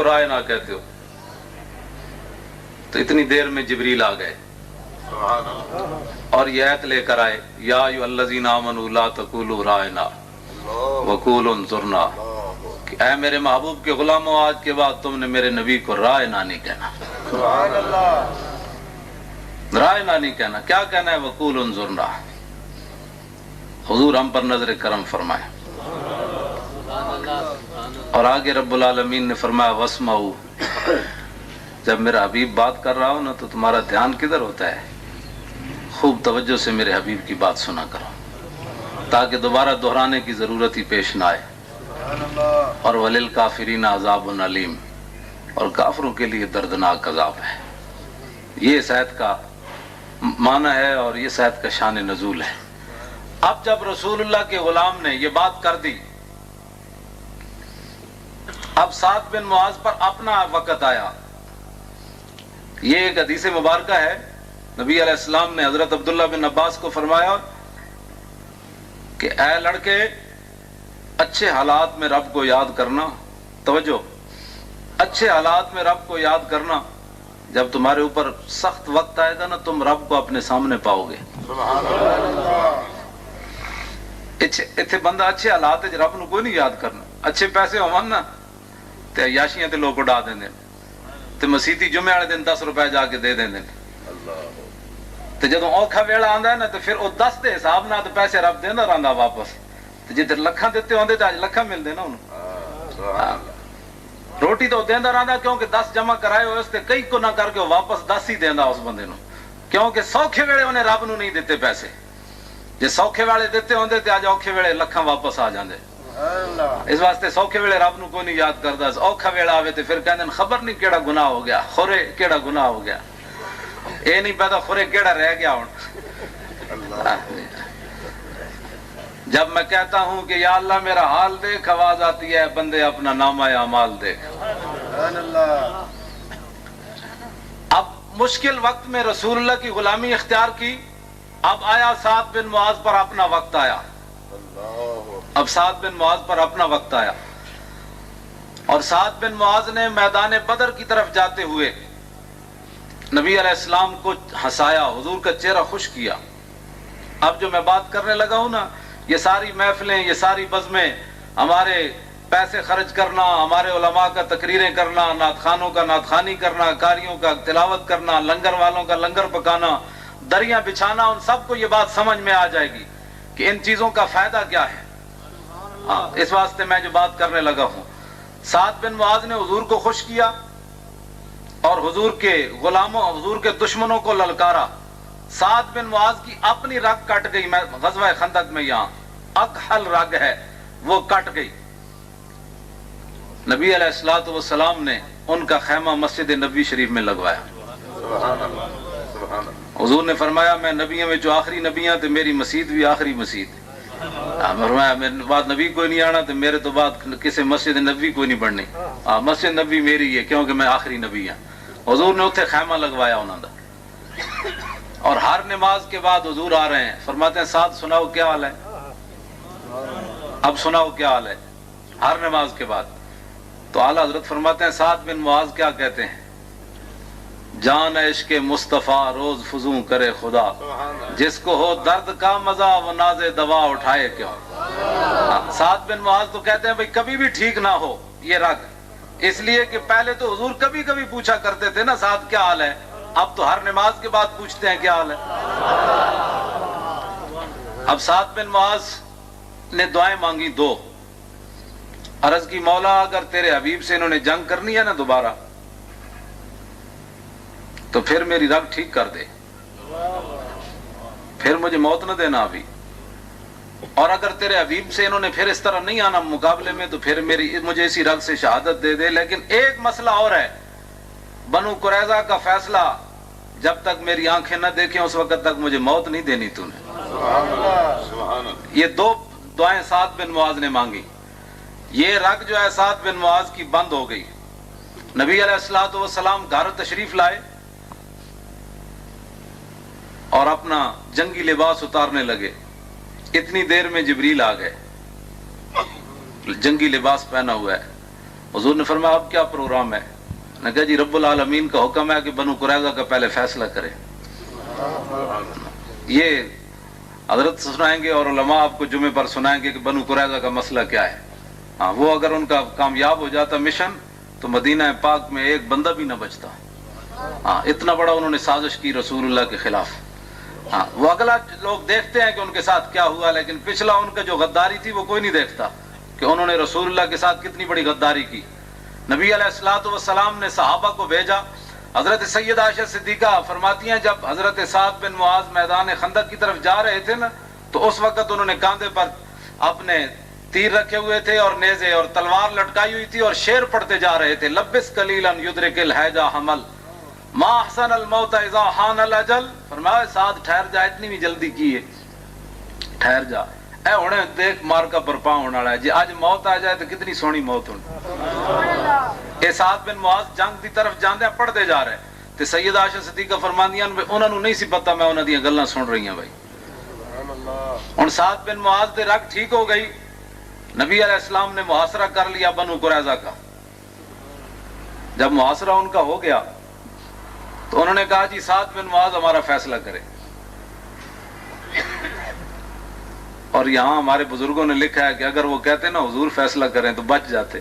کو رائنا کہتے ہو؟ تو اتنی دیر میں جبریل آ گئے اور یہ آیت لے کر آئے، یا ایھا الذین آمنوا لا تقولوا رائنا وقولوا انظرنا، کہ اے میرے محبوب کے غلاموں، آج کے بعد تم نے میرے نبی کو رائنا نہیں کہنا، رائنا نہیں کہنا، کیا کہنا ہے؟ وقولوا انظرنا۔ حضور ہم پر نظر کرم فرمائے۔ اور آگے رب العالمین نے فرمایا واسمعوا، جب میرا حبیب بات کر رہا ہو نا تو تمہارا دھیان کدھر ہوتا ہے؟ خوب توجہ سے میرے حبیب کی بات سنا کرو، تاکہ دوبارہ دہرانے کی ضرورت ہی پیش نہ آئے۔ اور وَلِلْكَافِرِينَ عَذَابٌ عَلِيمٌ، اور کافروں کے لیے دردناک عذاب ہے۔ یہ اس آیت کا معنی ہے اور یہ اس آیت کا شان نزول ہے۔ اب جب رسول اللہ کے غلام نے یہ بات کر دی، اب سعد بن معاذ پر اپنا وقت آیا۔ یہ ایک حدیث مبارکہ ہے، نبی علیہ السلام نے حضرت عبداللہ بن عباس کو فرمایا کہ اے لڑکے، اچھے حالات میں رب کو یاد کرنا، توجہ، اچھے حالات میں رب کو یاد کرنا، جب تمہارے اوپر سخت وقت آئے گا نا تم رب کو اپنے سامنے پاؤ گے۔ اتنے بندہ اچھے حالات رب نو کوئی نہیں یاد کرنا، اچھے پیسے ہون نا تے عیاشیاں تے لوگ اڑا دیندے تے مسیتی جمعے والے دن 10 روپے جا کے دے دیندے تے جدوں اوکھا ویلا آندا ہے نا تے پھر او 10 دے حساب نال تے پیسے رب دیندا رہندا واپس، تے جدھر لکھاں دتے ہوندے تے اج لکھاں ملدے نا انہوں۔ روٹی تو دیندا رہندا کیونکہ 10 جمع کرائے ہوئے اس تے کئی کو نہ کر کے واپس 10 ہی دیندا اس بندے نو، کیونکہ سوکھے ویلے انہیں رب نو نہیں دیتے پیسے، جے سوکھے والے دیتے ہوندے تے اج اوکھے ویلے لکھاں واپس آ جاندے۔ اس واسطے سوکھے ویلے رب نو کوئی نہیں یاد کردا، اوکھا ویلا آوے تے پھر کہندے خبر نہیں کیڑا گناہ ہو گیا، خورے کیڑا گناہ ہو گیا، اے نہیں پتا خورے کیڑا رہ گیا ہن۔ جب میں کہتا ہوں کہ یا اللہ میرا حال دیکھ، آواز آتی ہے بندے اپنا نامہ اعمال دیکھ۔ اب مشکل وقت میں رسول اللہ کی غلامی اختیار کی، اب آیا سعد بن معاذ پر اپنا وقت آیا، اب سعد بن معاذ پر اپنا وقت آیا، اور سعد بن معاذ نے میدان بدر کی طرف جاتے ہوئے نبی علیہ السلام کو ہنسایا، حضور کا چہرہ خوش کیا۔ اب جو میں بات کرنے لگا ہوں نا، یہ ساری محفلیں، یہ ساری بزمیں، ہمارے پیسے خرچ کرنا، ہمارے علماء کا تقریریں کرنا، نعت خوانوں کا نعت خوانی کرنا، قاریوں کا تلاوت کرنا، لنگر والوں کا لنگر پکانا، دریاں بچھانا، ان سب کو یہ بات سمجھ میں آ جائے گی کہ ان چیزوں کا فائدہ کیا ہے۔ اس واسطے میں جو بات کرنے لگا ہوں، سعد بن معاذ نے حضور کو خوش کیا اور حضور کے غلاموں، حضور کے دشمنوں کو للکارا۔ سعد بن معاذ کی اپنی رگ کٹ گئی، میں غزوہ خندق میں یہاں اکحل رگ ہے وہ کٹ گئی۔ نبی علیہ الصلوۃ والسلام نے ان کا خیمہ مسجد نبوی شریف میں لگوایا۔ حضور نے فرمایا میں نبیوں میں جو آخری نبیاں تے میری مسجد بھی آخری مسجد، فرمایا میرے بعد نبی کوئی نہیں آنا تے میرے تو بعد کسی مسجد نبوی کوئی نہیں بننی، مسجد نبوی میری ہے کیونکہ میں آخری نبی ہوں۔ حضور نے اتنے خیمہ لگوایا انہوں نے، اور ہر نماز کے بعد حضور آ رہے ہیں، فرماتے ہیں سعد سناؤ کیا حال ہے، اب سناؤ کیا حال ہے، ہر نماز کے بعد۔ تو اعلیٰ حضرت فرماتے ہیں سعد بن معاذ کیا کہتے ہیں، جان عشق مصطفیٰ روز فزوں کرے خدا، جس کو ہو درد کا مزہ وہ ناز دوا اٹھائے کیوں۔ سعد بن معاذ تو کہتے ہیں بھئی کبھی بھی ٹھیک نہ ہو یہ رگ، اس لیے کہ پہلے تو حضور کبھی کبھی پوچھا کرتے تھے نا سعد کیا حال ہے، اب تو ہر نماز کے بعد پوچھتے ہیں کیا حال ہے۔ اب سعد بن معاذ نے دعائیں مانگی دو، عرض کی مولا اگر تیرے حبیب سے انہوں نے جنگ کرنی ہے نا دوبارہ تو پھر میری رگ ٹھیک کر دے، پھر مجھے موت نہ دینا ابھی، اور اگر تیرے حبیب سے انہوں نے پھر اس طرح نہیں آنا مقابلے میں تو پھر مجھے اسی رگ سے شہادت دے دے۔ لیکن ایک مسئلہ اور ہے، بنو قریظہ کا فیصلہ جب تک میری آنکھیں نہ دیکھیں اس وقت تک مجھے موت نہیں دینی تو نے۔ یہ دو دعائیں سعد بن معاذ نے مانگی، یہ رگ جو ہے سعد بن معاذ کی بند ہو گئی۔ نبی علیہ الصلوۃ والسلام گھر تشریف لائے اور اپنا جنگی لباس اتارنے لگے، اتنی دیر میں جبریل آ گئے، جنگی لباس پہنا ہوا ہے، حضور نے فرمایا اب کیا پروگرام ہے؟ نے کہا جی رب العالمین کا حکم ہے کہ بنو قریظہ کا پہلے فیصلہ کرے. یہ حضرت سنائیں گے اور علماء آپ کو جمعے پر سنائیں گے کہ بنو قریظہ کا مسئلہ کیا ہے. ہاں وہ اگر ان کا کامیاب ہو جاتا مشن تو مدینہ پاک میں ایک بندہ بھی نہ بچتا. ہاں اتنا بڑا انہوں نے سازش کی رسول اللہ کے خلاف. ہاں وہ اگلا لوگ دیکھتے ہیں کہ ان کے ساتھ کیا ہوا، لیکن پچھلا ان کا جو غداری تھی وہ کوئی نہیں دیکھتا کہ انہوں نے رسول اللہ کے ساتھ کتنی بڑی غداری کی. نبی علیہ الصلوۃ والسلام نے صحابہ کو بھیجا. حضرت سیدہ عائشہ صدیقہ فرماتی ہیں جب حضرت سعد بن معاذ میدان خندق کی طرف جا رہے تھے نا تو اس وقت انہوں نے کاندھے پر اپنے تیر رکھے ہوئے تھے اور نیزے اور تلوار لٹکائی ہوئی تھی اور شعر پڑھتے جا رہے تھے. لبس قلیلا یدرک الحیجا حمل ما احسن الموت اذا حان الاجل. فرمایا سعد ٹھہر جا، اتنی بھی جلدی کی ہے، ٹھہر جا، اے ہونے دیکھ مار کا برپا ہونے والا ہے جی، آج موت آ جائے تو کتنی سونی موت ہونی. اے سعد بن معاذ جنگ دی طرف جاندے پڑھتے جا رہے تے سیدہ عائشہ صدیقہ فرماندیاں انہاں نوں نہیں سی پتہ میں انہاں دیاں گلاں سن رہی ہوں. بھائی ہن سعد بن معاذ دے رگ ٹھیک ہو گئی. نبی علیہ السلام نے محاصرہ کر لیا بنو قریظہ کا. جب محاصرہ ان کا ہو گیا تو انہوں نے کہا جی سعد بن معاذ ہمارا فیصلہ کرے. اور یہاں ہمارے بزرگوں نے لکھا ہے کہ اگر وہ کہتے نا حضور فیصلہ کریں تو بچ جاتے.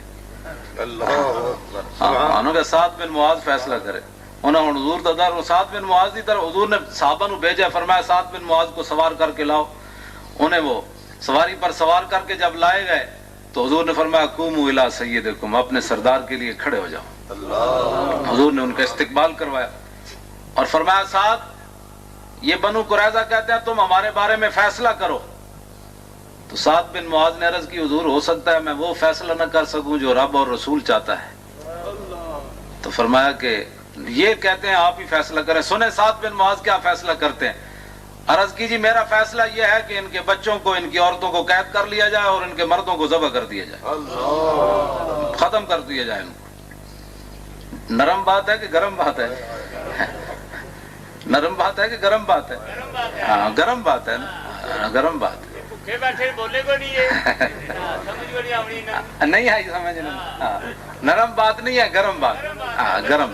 انہوں نے سعد بن معاذ فیصلہ کرے. انہوں نے حضور دادار سعد بن معاذ کی طرف حضور نے صحابہ نو بھیجا، فرمایا سعد بن معاذ کو سوار کر کے لاؤ. انہیں وہ سواری پر سوار کر کے جب لائے گئے تو حضور نے فرمایا قوموا الی سیدکم، اپنے سردار کے لیے کھڑے ہو جاؤ. حضور نے ان کا استقبال کروایا اور فرمایا سعد یہ بنو قریظہ کہتے ہیں تم ہمارے بارے میں فیصلہ کرو. تو سعد بن معاذ نے عرض کی حضور ہو سکتا ہے میں وہ فیصلہ نہ کر سکوں جو رب اور رسول چاہتا ہے. تو فرمایا کہ یہ کہتے ہیں آپ ہی فیصلہ کریں. سنیں سعد بن معاذ کیا فیصلہ کرتے ہیں. عرض کی جی میرا فیصلہ یہ ہے کہ ان کے بچوں کو ان کی عورتوں کو قید کر لیا جائے اور ان کے مردوں کو ذبح کر دیا جائے، ختم کر دیا جائے. ان کو نرم بات ہے کہ گرم بات ہے؟ نرم بات ہے کہ گرم بات ہے؟ ہاں گرم بات ہے نا، گرم بات ہے. نہیں آئی سمجھ نہیں، نرم بات نہیں ہے، گرم بات. ہاں گرم.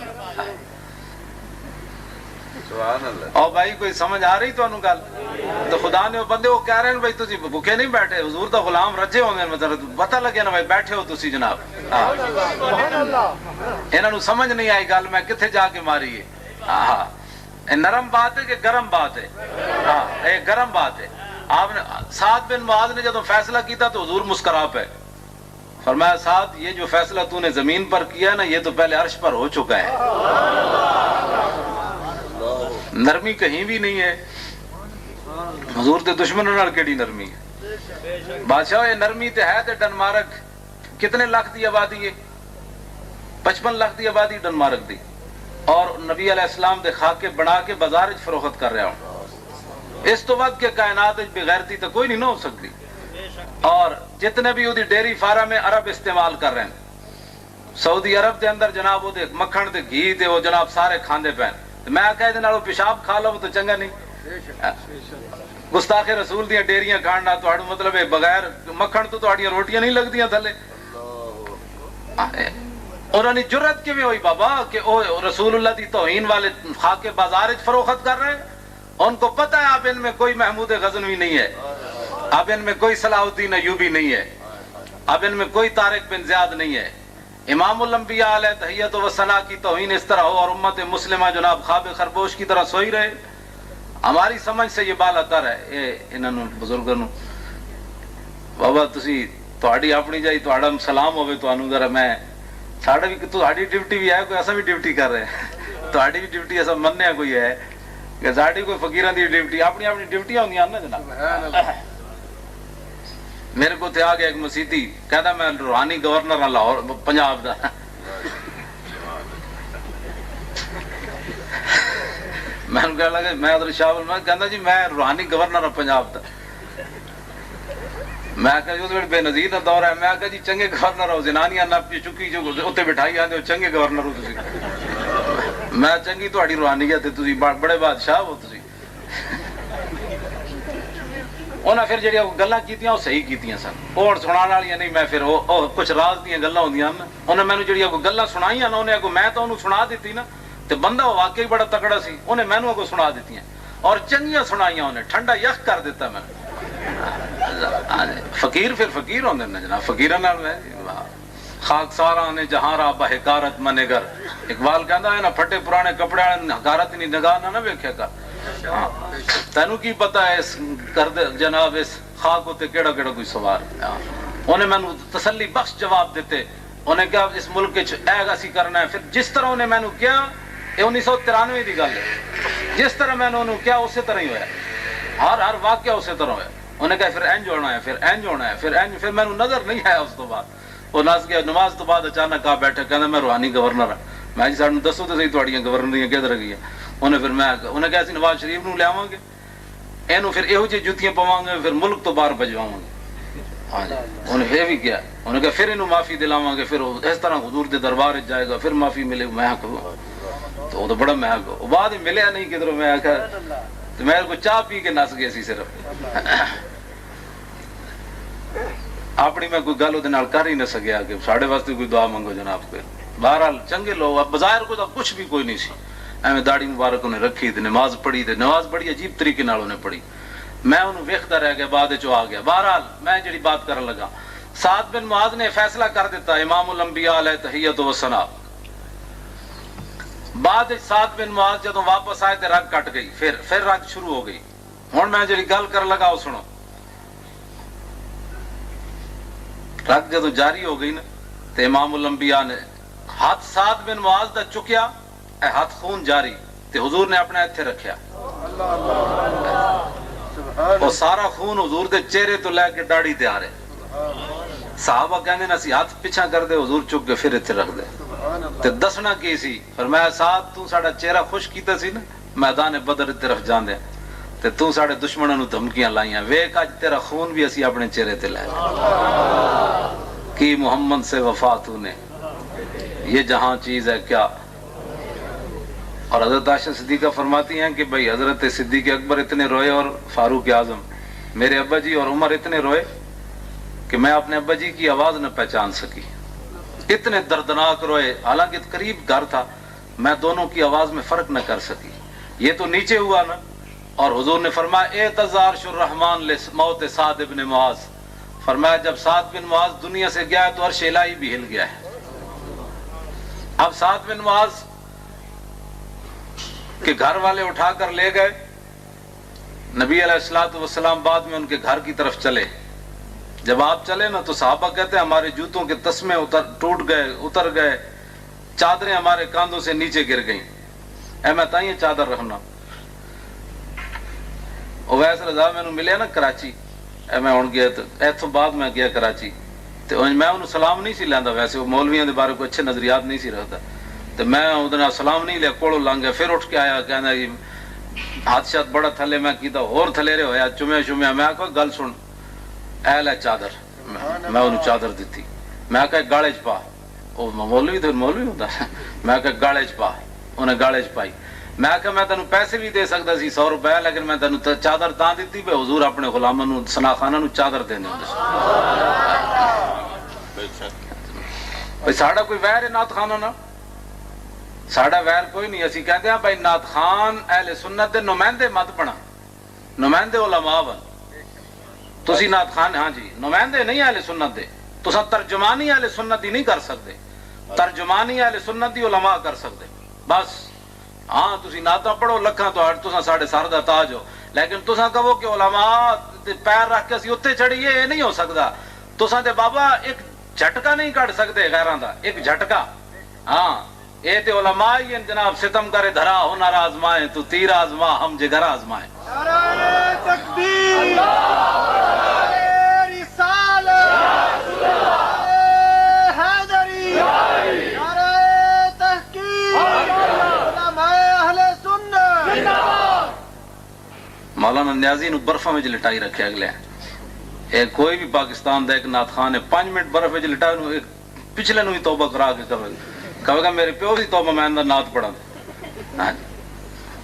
اور بھائی کوئی سمجھ آ رہی تو انہوں گل تو خدا نے وہ بندے وہ کہہ رہے ہیں بھائی تسی بھوکے نہیں بیٹھے، حضور دا غلام رجے ہوندے مطلب پتہ لگے نا بھائی بیٹھے ہو تسی جناب. انہاں نوں سمجھ نہیں آئی گل میں کتھے جا کے ماری ہے. ہاں نرم بات ہے کہ گرم بات ہے؟ ہاں یہ گرم بات ہے. آپ نے سعد بن معاذ نے جب فیصلہ کیتا تو حضور مسکرا پے. فرمایا سعد یہ جو فیصلہ تو نے زمین پر کیا نا یہ تو پہلے عرش پر ہو چکا ہے. نرمی کہیں بھی نہیں ہے. حضور تے دشمنوں نال کیڑی نرمی ہے. بادشاہ یہ نرمی تے ہے تے ڈنمارک کتنے لاکھ دی آبادی ہے؟ 55 لاکھ دی آبادی ڈنمارک دی. اور نبی علیہ السلام دے خاکے بنا کے بازار وچ فروخت کر رہا ہوں. اس تو بعد کہ کائنات وچ بغیرتی تو کوئی نہیں نہ ہو سکتی. اور جتنے بھی وہ ڈیری فارم میں عرب استعمال کر رہے ہیں سعودی عرب دے اندر جناب وہ مکھن تے گھی تے وہ جناب سارے کھاندے پے. میں آخیا یہ نالوں پیشاب کھا لو تو چنگا نہیں. گستاخ رسول دیاں ڈیریاں کھانا تو مطلب ہے بغیر مکھن تو تہاڈیاں روٹیاں نہیں لگدیاں تھلے. انہوں نے جرت کیویں ہوئی بابا کہ وہ رسول اللہ دی توہین والے خاکے بازار وچ فروخت کر رہے ہیں. ان کو پتہ ہے اب ان میں کوئی محمود غزنوی نہیں ہے، اب ان میں کوئی صلاح الدین ایوبی نہیں ہے، اب ان میں کوئی طارق بن زیاد نہیں ہے. امام الانبیاء علیہ تحیت و ثنا کی توہین اس طرح ہو اور امت مسلمہ جناب خواب خرگوش کی طرح سوئی رہے. ہماری سمجھ سے یہ بالا تر ہے. یہ انہوں بزرگوں بابا تسی تہاڈی اپنی جائی تہاڈا سلام ہوے تانوں ذرا میں ساڈا بھی تہاڈی ڈیوٹی بھی ہے کوئی ایسا بھی ڈیوٹی کر رہے ہیں. تہاڈی بھی ڈیوٹی ایسا مننے کوئی ہے کہ ساڈی کوئی فقیراں دی ڈیوٹی اپنی اپنی ڈیوٹیاں ہوندیاں نا جناب. میرے کو تے آ گیا ایک مسیتی کہتا میں روحانی گورنر ہاں لاہور پنجاب دا. میں کہنے لگا میں ادھر شاہ میں کہندا جی میں روحانی گورنر ہاں پنجاب دا. میں کہا اس ویلے بے نظیر دا دور ہے. میں کہا جی چنگے گورنر ہو زنانیاں نپ کے چکی جو اتنے بٹھائی آندے ہو چنگے گورنر ہو تسی. میں چنگی تہاڈی روحانیت تے تسی بڑے بادشاہ ہو تسی. انہیں پھر جڑی گلاں کیتیاں وہ صحیح کیتیاں سن، وہ ہن سنانے والی نہیں، میں پھر کچھ راز دیاں گلاں ہوندیاں نا، انہیں مینوں جڑی گلاں سنائیاں نا، انہیں اگوں میں تو انہوں سنا دیتی نا، تے بندہ واقعی بڑا تکڑا سی، انہیں مینوں اگوں سنا دیتیاں اور چنگیاں سنائیاں، انہیں ٹھنڈا یخ کر دیتا میں۔ فقیر پھر فقیر ہوندے نے جناب، فقیراں نال میں خاک ساراں نے جہاں را بحکارت منگر، اقبال کہندا ہے نا پھٹے پرانے کپڑے حکارت نہیں نگاہ نہ ویکھیا کر، تینوں کی پتہ ہے اس کرد جناب اس خاک تے کیڑا کیڑا کوئی سوار۔ انہیں مینوں تسلی بخش جواب دیتے، انہیں کہا اس ملک اے اسی کرنا ہے، پھر جس طرح انہیں مینوں کیا، یہ 1993 دی گل ہے، جس طرح میں نے انہوں کیا اسی طرح ہی ہوا، ہر واقعہ اسی طرح ہوا۔ انہیں کہا پھر اینج ہونا ہے، پھر اینج ہونا ہے، پھر اینج، پھر مینوں نظر نہیں آیا اس تو بعد، وہ نس گیا نماز تو بعد اچانک آ بیٹھے کہنا میں روحانی گورنر ہوں، میں جی سانوں دسو تو صحیح تہاڈیاں گورنریاں کدھر گئی ہیں؟ انہیں پھر میں انہیں کہا سی نواز شریف نوں لیاواں گے، اینوں پھر یہو جہی جوتیاں پواں گے، پھر ملک تو باہر بھجواواں گے۔ ہاں جی انہیں یہ بھی کیا، انہیں کہا پھر انہوں معافی دلاواں گے، پھر اس طرح حضور دے دربار جائے گا، پھر معافی ملے، میں کہوں تو وہ تو بڑا محنت ہو، بعد ہی ملیا نہیں کدھروں، میں آخیا تو میں کو چاہ پی کے نس گئے سی صرف، اپنی میں کوئی گل وہ کر ہی نہ سکیا کہ ساڑھے واسطے کوئی دعا منگو جناب کوئی۔ بہرحال چنگے لوگ، اب بظاہر کو کچھ بھی کوئی نہیں سی، ایویں داڑھی مبارک انہیں رکھی تے نماز پڑھی، تے نماز بڑی عجیب طریقے نال انہیں پڑھی، میں انہوں ویکھدا رہ گیا، بعد وچ آ گیا۔ بہرحال میں جڑی بات کرن لگا، سعد بن معاذ نے فیصلہ کر دیتا، امام الانبیاء علیہ تحیۃ و ثنا، بعد سعد بن معاذ جدوں واپس آئے تے رگ کٹ گئی، پھر رگ شروع ہو گئی۔ ہن میں جڑی گل کرن لگا وہ سنو، رگ جدوں جاری ہو گئی نا تے امام الانبیاء نے ہاتھ سعد بن معاذ دا چکیا، اے ہاتھ خون جاری، تے حضور نے اپنے ایتھے رکھیا، وہ سارا خون حضور دے چہرے تو لے کے داڑھی تے آ رہے، صحابہ کہندے نا سی ہاتھ پیچھا کر دے، حضور چک کے پھر ایتھے رکھ دے، تے دسنا کی سی، فرمایا سعد تو ساڈا چہرہ خوش کیتا سی نا میدان بدر طرف جاندے، تے تو ساڈے دشمناں نوں دھمکیاں لائیاں، ویکھ اج تیرا خون بھی اسی اپنے چہرے تے لے کی محمد سے وفا تو نے، یہ جہاں چیز ہے کیا۔ اور حضرت عائشہ صدیقہ فرماتی ہیں کہ بھئی حضرت صدیق اکبر اتنے روئے اور فاروق اعظم، میرے ابا جی اور عمر اتنے روئے کہ میں اپنے ابا جی کی آواز نہ پہچان سکی، اتنے دردناک روئے، حالانکہ قریب گھر تھا، میں دونوں کی آواز میں فرق نہ کر سکی۔ یہ تو نیچے ہوا نا، اور حضور نے فرمایا اعتذار الرحمن موت سعد بن معاذ، فرمایا جب سعد بن معاذ دنیا سے گیا ہے تو عرش الہی بھی ہل گیا ہے۔ اب سعد بن معاذ کے گھر والے اٹھا کر لے گئے، نبی علیہ الصلوۃ والسلام بعد میں ان کے گھر کی طرف چلے، جب آپ چلے نا تو صحابہ کہتے ہیں ہمارے جوتوں کے تسمے ٹوٹ گئے، اتر گئے، چادریں ہمارے کاندھوں سے نیچے گر گئیں، اے میں تائیں چادر رکھنا۔ اویس رضا میں ملیا نا کراچی، اے میں ہن گیا تو ایتھوں بعد میں گیا کراچی، تو میں انہوں سلام نہیں سی لیندا، ویسے وہ مولویاں دے بارے کو اچھے نظریات نہیں سی رکھدا، تو میں اودے سلام نہیں لیا، کوڑوں لنگ گیا، پھر اٹھ کے آیا کہندا جی ہاتھ شات بڑا تھلے، میں کیتا اور تھلیرے ہویا، چومیا، میں کہا گل سن، اے لے چادر، میں انہوں چادر دیتی، میں کہا گالے چ پا، وہ مولوی تو مولوی ہوتا، میں کہا گالے چ پا، انہیں گالے چ پائی، میں کہا میں تینوں پیسے بھی دے سکتا سی 100 روپے، لیکن میں تینوں چادر تاں دیتی پہ حضور اپنے غلاماں نوں ثنا خاناں نوں چادر دیندے ہوندے سی۔ ساڈا کوئی ویر ہے نعت خاناں نال؟ ساڈا ویر کوئی نہیں، اسی کہتے ہیں بھائی نعت خان اہل سنت دے نمائندے مت بنا، نمائندے علماء بن، تسی نعت خان ہاں جی نمائندے نہیں اہل سنت دے، تساں ترجمانی اہل سنت دی نہیں کر سکتے، ترجمانی اہل سنت دی علماء کر سکتے، بس ہاں تسی نعتاں پڑھو لکھاں تو تساں ساڈے سر دا تاج ہو، لیکن تساں کہو کہ علماء پیر رکھ کے اسی اتنے چڑھیے، یہ نہیں ہو سکتا، تساں تے بابا ایک جھٹکا نہیں کٹ سکتے غیراں دا، ایک جھٹکا، ہاں اے تے علماء ہی ہیں جناب، ستم کرے دھرا ہنر آزمائے تو تیر آزما ہم جگر آزمائے۔ نعرہ تکبیر، نعرہ رسالت، نعرہ حیدری، نعرہ تحقیق، علماء اہل سنت۔ مولانا نیازی نو برفاں وچ لٹائی رکھے اگلے، اے کوئی بھی پاکستان دا ایک نعت خان ہے 5 منٹ برف وچ لٹائی نو پچھلے نو ہی توبہ کرا کے کہے گا میرے پیو دی توبہ میں اندر نعت پڑھا،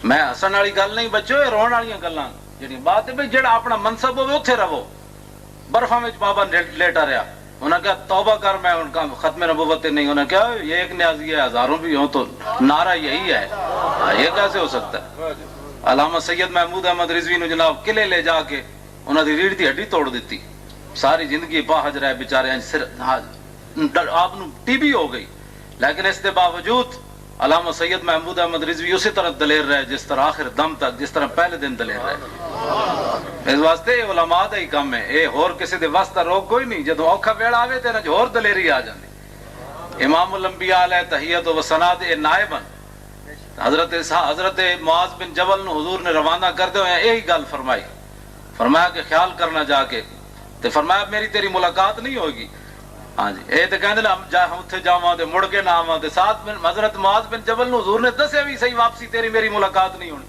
میں ہسن والی گل نہیں بچو، یہ رون والی گلاں، جڑی بات ہے بھئی جڑا اپنا منصب ہوے اوتھے رہو. برفاں وچ بابا لیٹا رہا. انہوں نے کہا توبہ کر, میں ان کا ختم نبوت نہیں. انہوں نے کہا یہ ایک نیازی ہے, ہزاروں بھی ہوں تو نعرہ یہی ہے, یہ کیسے ہو سکتا ہے. علامہ سید محمود احمد رضوی نے جناب قلعے لے جا کے انہوں نے ریڑھ دی ہڈی توڑ دیتی. ساری زندگی پاہج رہے بیچارے, آپ ٹی بی ہو گئی, لیکن اس کے باوجود علامہ سید محمود احمد رضوی اسی طرح دلیر رہے جس طرح آخر دم تک, جس طرح پہلے دن دلیر رہے. اس واسطے علماء دا ہی کام ہے, یہ ہور کسی دے واسطہ روک کوئی نہیں. جدو اوکھا ویڑا آوے تے نہ ہور دلیری آ جاندی. امام الانبیاء علیہ تحیت و ثنا دے نائبن حضرت معاذ بن جبل نو حضور نے روانہ کردے ہوئے یہی گل فرمائی. فرمایا کہ خیال کرنا جا کے, تے فرمایا میری تیری ملاقات نہیں ہوگی. ہاں جی, اے تے کہندے ہم اوتھے جاواں تے مڑ کے نہ آواں. تے ساتھ میں حضرت معاذ بن جبل نو حضور نے دسیا بھی صحیح واپسی تیری میری ملاقات نہیں ہونی.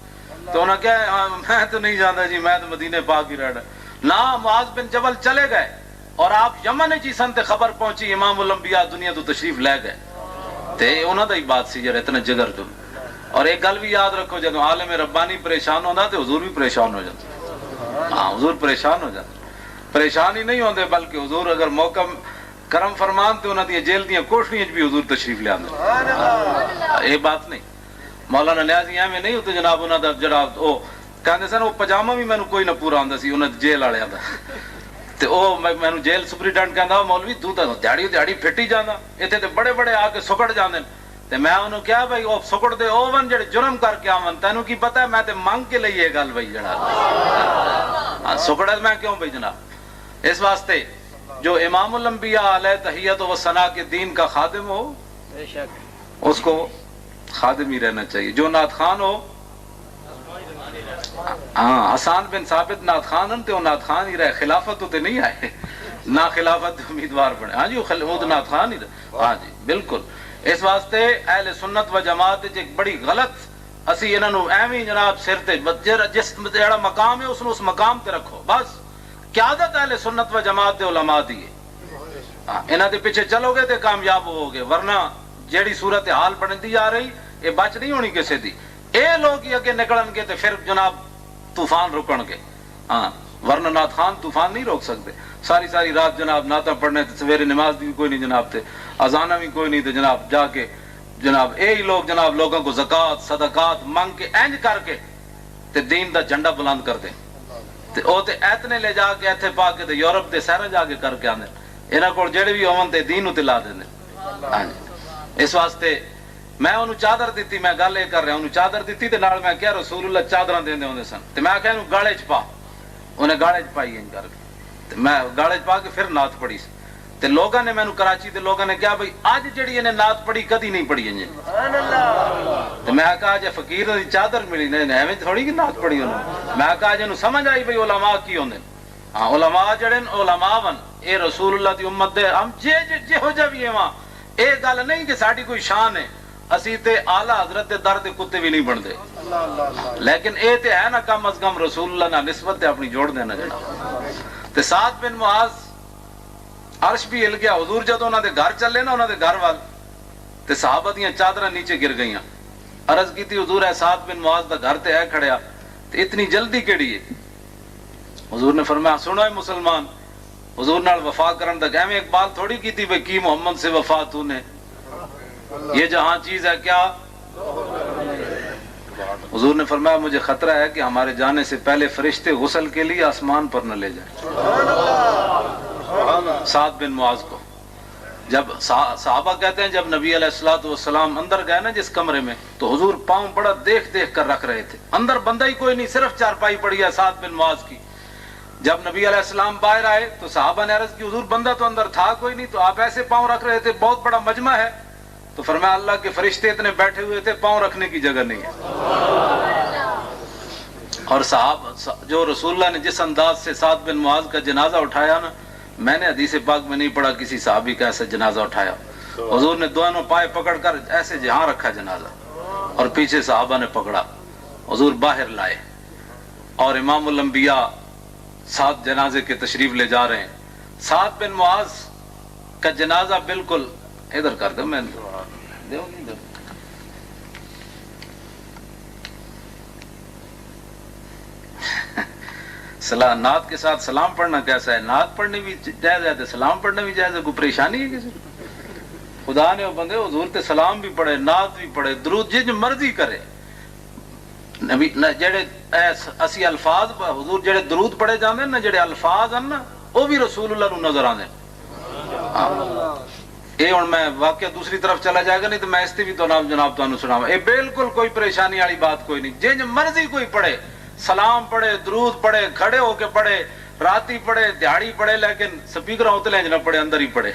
تو انہوں نے کہا میں تو نہیں جانتا جی, میں تو مدینے پاک ہی رہنا. نہ معاذ بن جبل چلے گئے اور آپ یمن جی سن تے خبر پہنچی امام الانبیاء دنیا تو تشریف لے گئے. تے انہاں دا ہی بات سی جڑا اتنا جگر جو. اور ایک گل بھی یاد رکھو, جدو عالم ربانی پریشان ہوندا تے حضور بھی پریشان ہو جاتے. ہاں حضور پریشان ہو جاتے. پریشان ہی نہیں ہوندے بلکہ حضور اگر موقع کرم فرمان تے انہاں دی جیل دیاں کوٹھڑیاں بھی حضور تشریف لے آندے. یہ بات نہیں. مولانا نیازی ایویں نہیں ہوتے جناب, انہاں دا جڑا او کہندے سن وہ پجامہ بھی مینوں کوئی نہ پورا آندا سی انہاں جیل والیاں دا. تے او مینوں جیل سپرنٹینڈنٹ کہندا مولوی تو تے دیہڑی پھٹی جاندا, ایتھے تے بڑے بڑے آ کے سکڑ جاندے. تے میں انہوں کہا بھائی او سکڑ دے اوون جڑے جرم کر کے آون, تینوں کی پتہ ہے میں تے منگ کے لئی یہ گل بھائی جڑا سکڑ میں کیوں بھائی جناب. اس واسطے جو امام الانبیاء علیہ تحیت و ثنا کے دین کا خادم ہو اس کو خادم ہی رہنا چاہیے. جو نعت خان ہو, ہاں حسان بن ثابت نعت خان ہن تے وہ نعت خان ہی رہے, خلافت تو تے نہیں آئے نہ خلافت امیدوار بنے. ہاں جی وہ نعت خان ہی رہے. ہاں جی بالکل. اس واسطے اہل سنت و جماعت ایک بڑی غلط اسی انہاں نو ایویں جناب سر تے جس جڑا مقام ہے اس مقام تے رکھو. بس قیادت اہل سنت و جماعت دے علماء دی ہے. انہاں دے پیچھے چلو گے تے کامیاب ہو گے, ورنہ جیڑی صورت حال بنتی جا رہی یہ بچ نہیں ہونی کسی دی. اے لوگ ہی اگے نکلن گے تے پھر جناب طوفان رکن گے. ہاں ورنہ نعت خان طوفان نہیں روک سکتے. ساری ساری رات جناب نعتاں پڑھنے تے سویرے نماز بھی کوئی نہیں جناب, تے اذانہ بھی کوئی نہیں, تے جناب جا کے جناب یہی لوگ جناب لوگوں کو زکوٰۃ صدقات منگ کے اینج کر کے تے دین دا جھنڈا بلند کر دیں. تے او تے ایتنے لے جا کے ایتھے پا کے تے یورپ تے سہرا جا کے کر کے آندے. انہاں کول جڑے بھی ہون تے دین تے لا دیندے. ہاں جی اس واسطے میں انہوں چادر دیتی, میں گل یہ کر رہا انہوں چادر دیتی تے نال میں کہا رسول اللہ چادراں دیندے ہوندے سن. تے میں کہا انہوں گاڑے چ پا, انہیں گاڑے چ پائی انج کر کے تے میں گاڑے چ پا کے پھر نعت پڑھی. تے لوگاں نے مینوں کراچی دے لوگاں نے کہا بھئی اج جڑی انہیں نعت پڑھی کدی نہیں پڑھی انج. تے میں کہا جے فقیر دی چادر ملی نے ایویں تھوڑی کہ نعت پڑھی انہوں. میں کہا جے نوں سمجھ آئی بھئی علماء کی ہوندے. ہاں علماء جڑے علماء ون اے رسول اللہ دی امت دے ہم جے ہو جا بھی ہاں. اے گل نہیں کہ ساڈی کوئی شان ہے, اسی تے اعلی حضرت دے در دے کتے بھی نہیں بنتے, لیکن اے تے ہے نا کم از کم رسول اللہ نہ نسبت تے اپنی جوڑ دینا جناب. تے سعد بن معاذ عرش بھی ہل گیا. حضور جدوں انہاں دے گھر چلے نا, انہاں دے گھر وال تے صحابہ دیاں چادراں نیچے گر گئیاں. عرض کیتی حضور اے سعد بن معاذ دا گھر تے ہے کھڑیا, تے اتنی جلدی کیڑی ہے. حضور نے فرمایا سنو اے مسلمان, حضور نال وفا کرن دا ایویں اقبال تھوڑی کیتی بھئی کی محمد سے وفا تو نے, یہ جہاں چیز ہے کیا. حضور نے فرمایا مجھے خطرہ ہے کہ ہمارے جانے سے پہلے فرشتے غسل کے لیے آسمان پر نہ لے جائیں. سعد بن معاذ کو جب صحابہ کہتے ہیں جب نبی علیہ الصلوۃ والسلام اندر گئے نا جس کمرے میں, تو حضور پاؤں بڑا دیکھ دیکھ کر رکھ رہے تھے. اندر بندہ ہی کوئی نہیں, صرف چارپائی پڑی ہے سعد بن معاذ کی. جب نبی علیہ السلام باہر آئے تو صحابہ نے عرض کی حضور بندہ تو اندر تھا کوئی نہیں, تو آپ ایسے پاؤں رکھ رہے تھے, بہت بڑا مجمع ہے. تو فرمایا اللہ کے فرشتے اتنے بیٹھے ہوئے تھے, پاؤں رکھنے کی جگہ نہیں ہے. اور صحابہ جو رسول اللہ نے جس انداز سے سعد بن معاذ کا جنازہ اٹھایا نا, میں نے حدیث پاک میں نہیں پڑھا کسی صحابی کا ایسا جنازہ اٹھایا. حضور نے دونوں پائے پکڑ کر ایسے جہاں رکھا جنازہ, اور پیچھے صحابہ نے پکڑا. حضور باہر لائے اور امام الانبیاء سعد جنازے کے تشریف لے جا رہے ہیں. سعد بن معاذ کا جنازہ بالکل ادھر کر دو, میں نعت کے ساتھ سلام پڑھنا کیسا ہے؟ نعت پڑھنی بھی جائز ہے تو سلام پڑھنا بھی جائز ہے، کوئی پریشانی ہے کسی کو؟ خدا نے وہ بندے حضور تے سلام بھی پڑھے، نعت بھی پڑھے، درود جن مرضی کرے. نبی جڑے اسی الفاظ حضور جڑے درود پڑھے جاندے ہیں نا، جڑے الفاظ ہیں نا وہ بھی رسول اللہ نو نظر آندے. یہ ہوں میں واقعہ دوسری طرف چلا جائے گا، نہیں تو میں اس تے بھی تو جناب تانوں سناواں. یہ بالکل کوئی پریشانی والی بات کوئی نہیں، جن مرضی کوئی پڑھے، سلام پڑھے، درود پڑھے، کھڑے ہو کے پڑھے، راتی پڑھے، دیہاڑی پڑھے، لیکن سپیکر ہوتے لیں نہ پڑھے، اندر ہی پڑھے.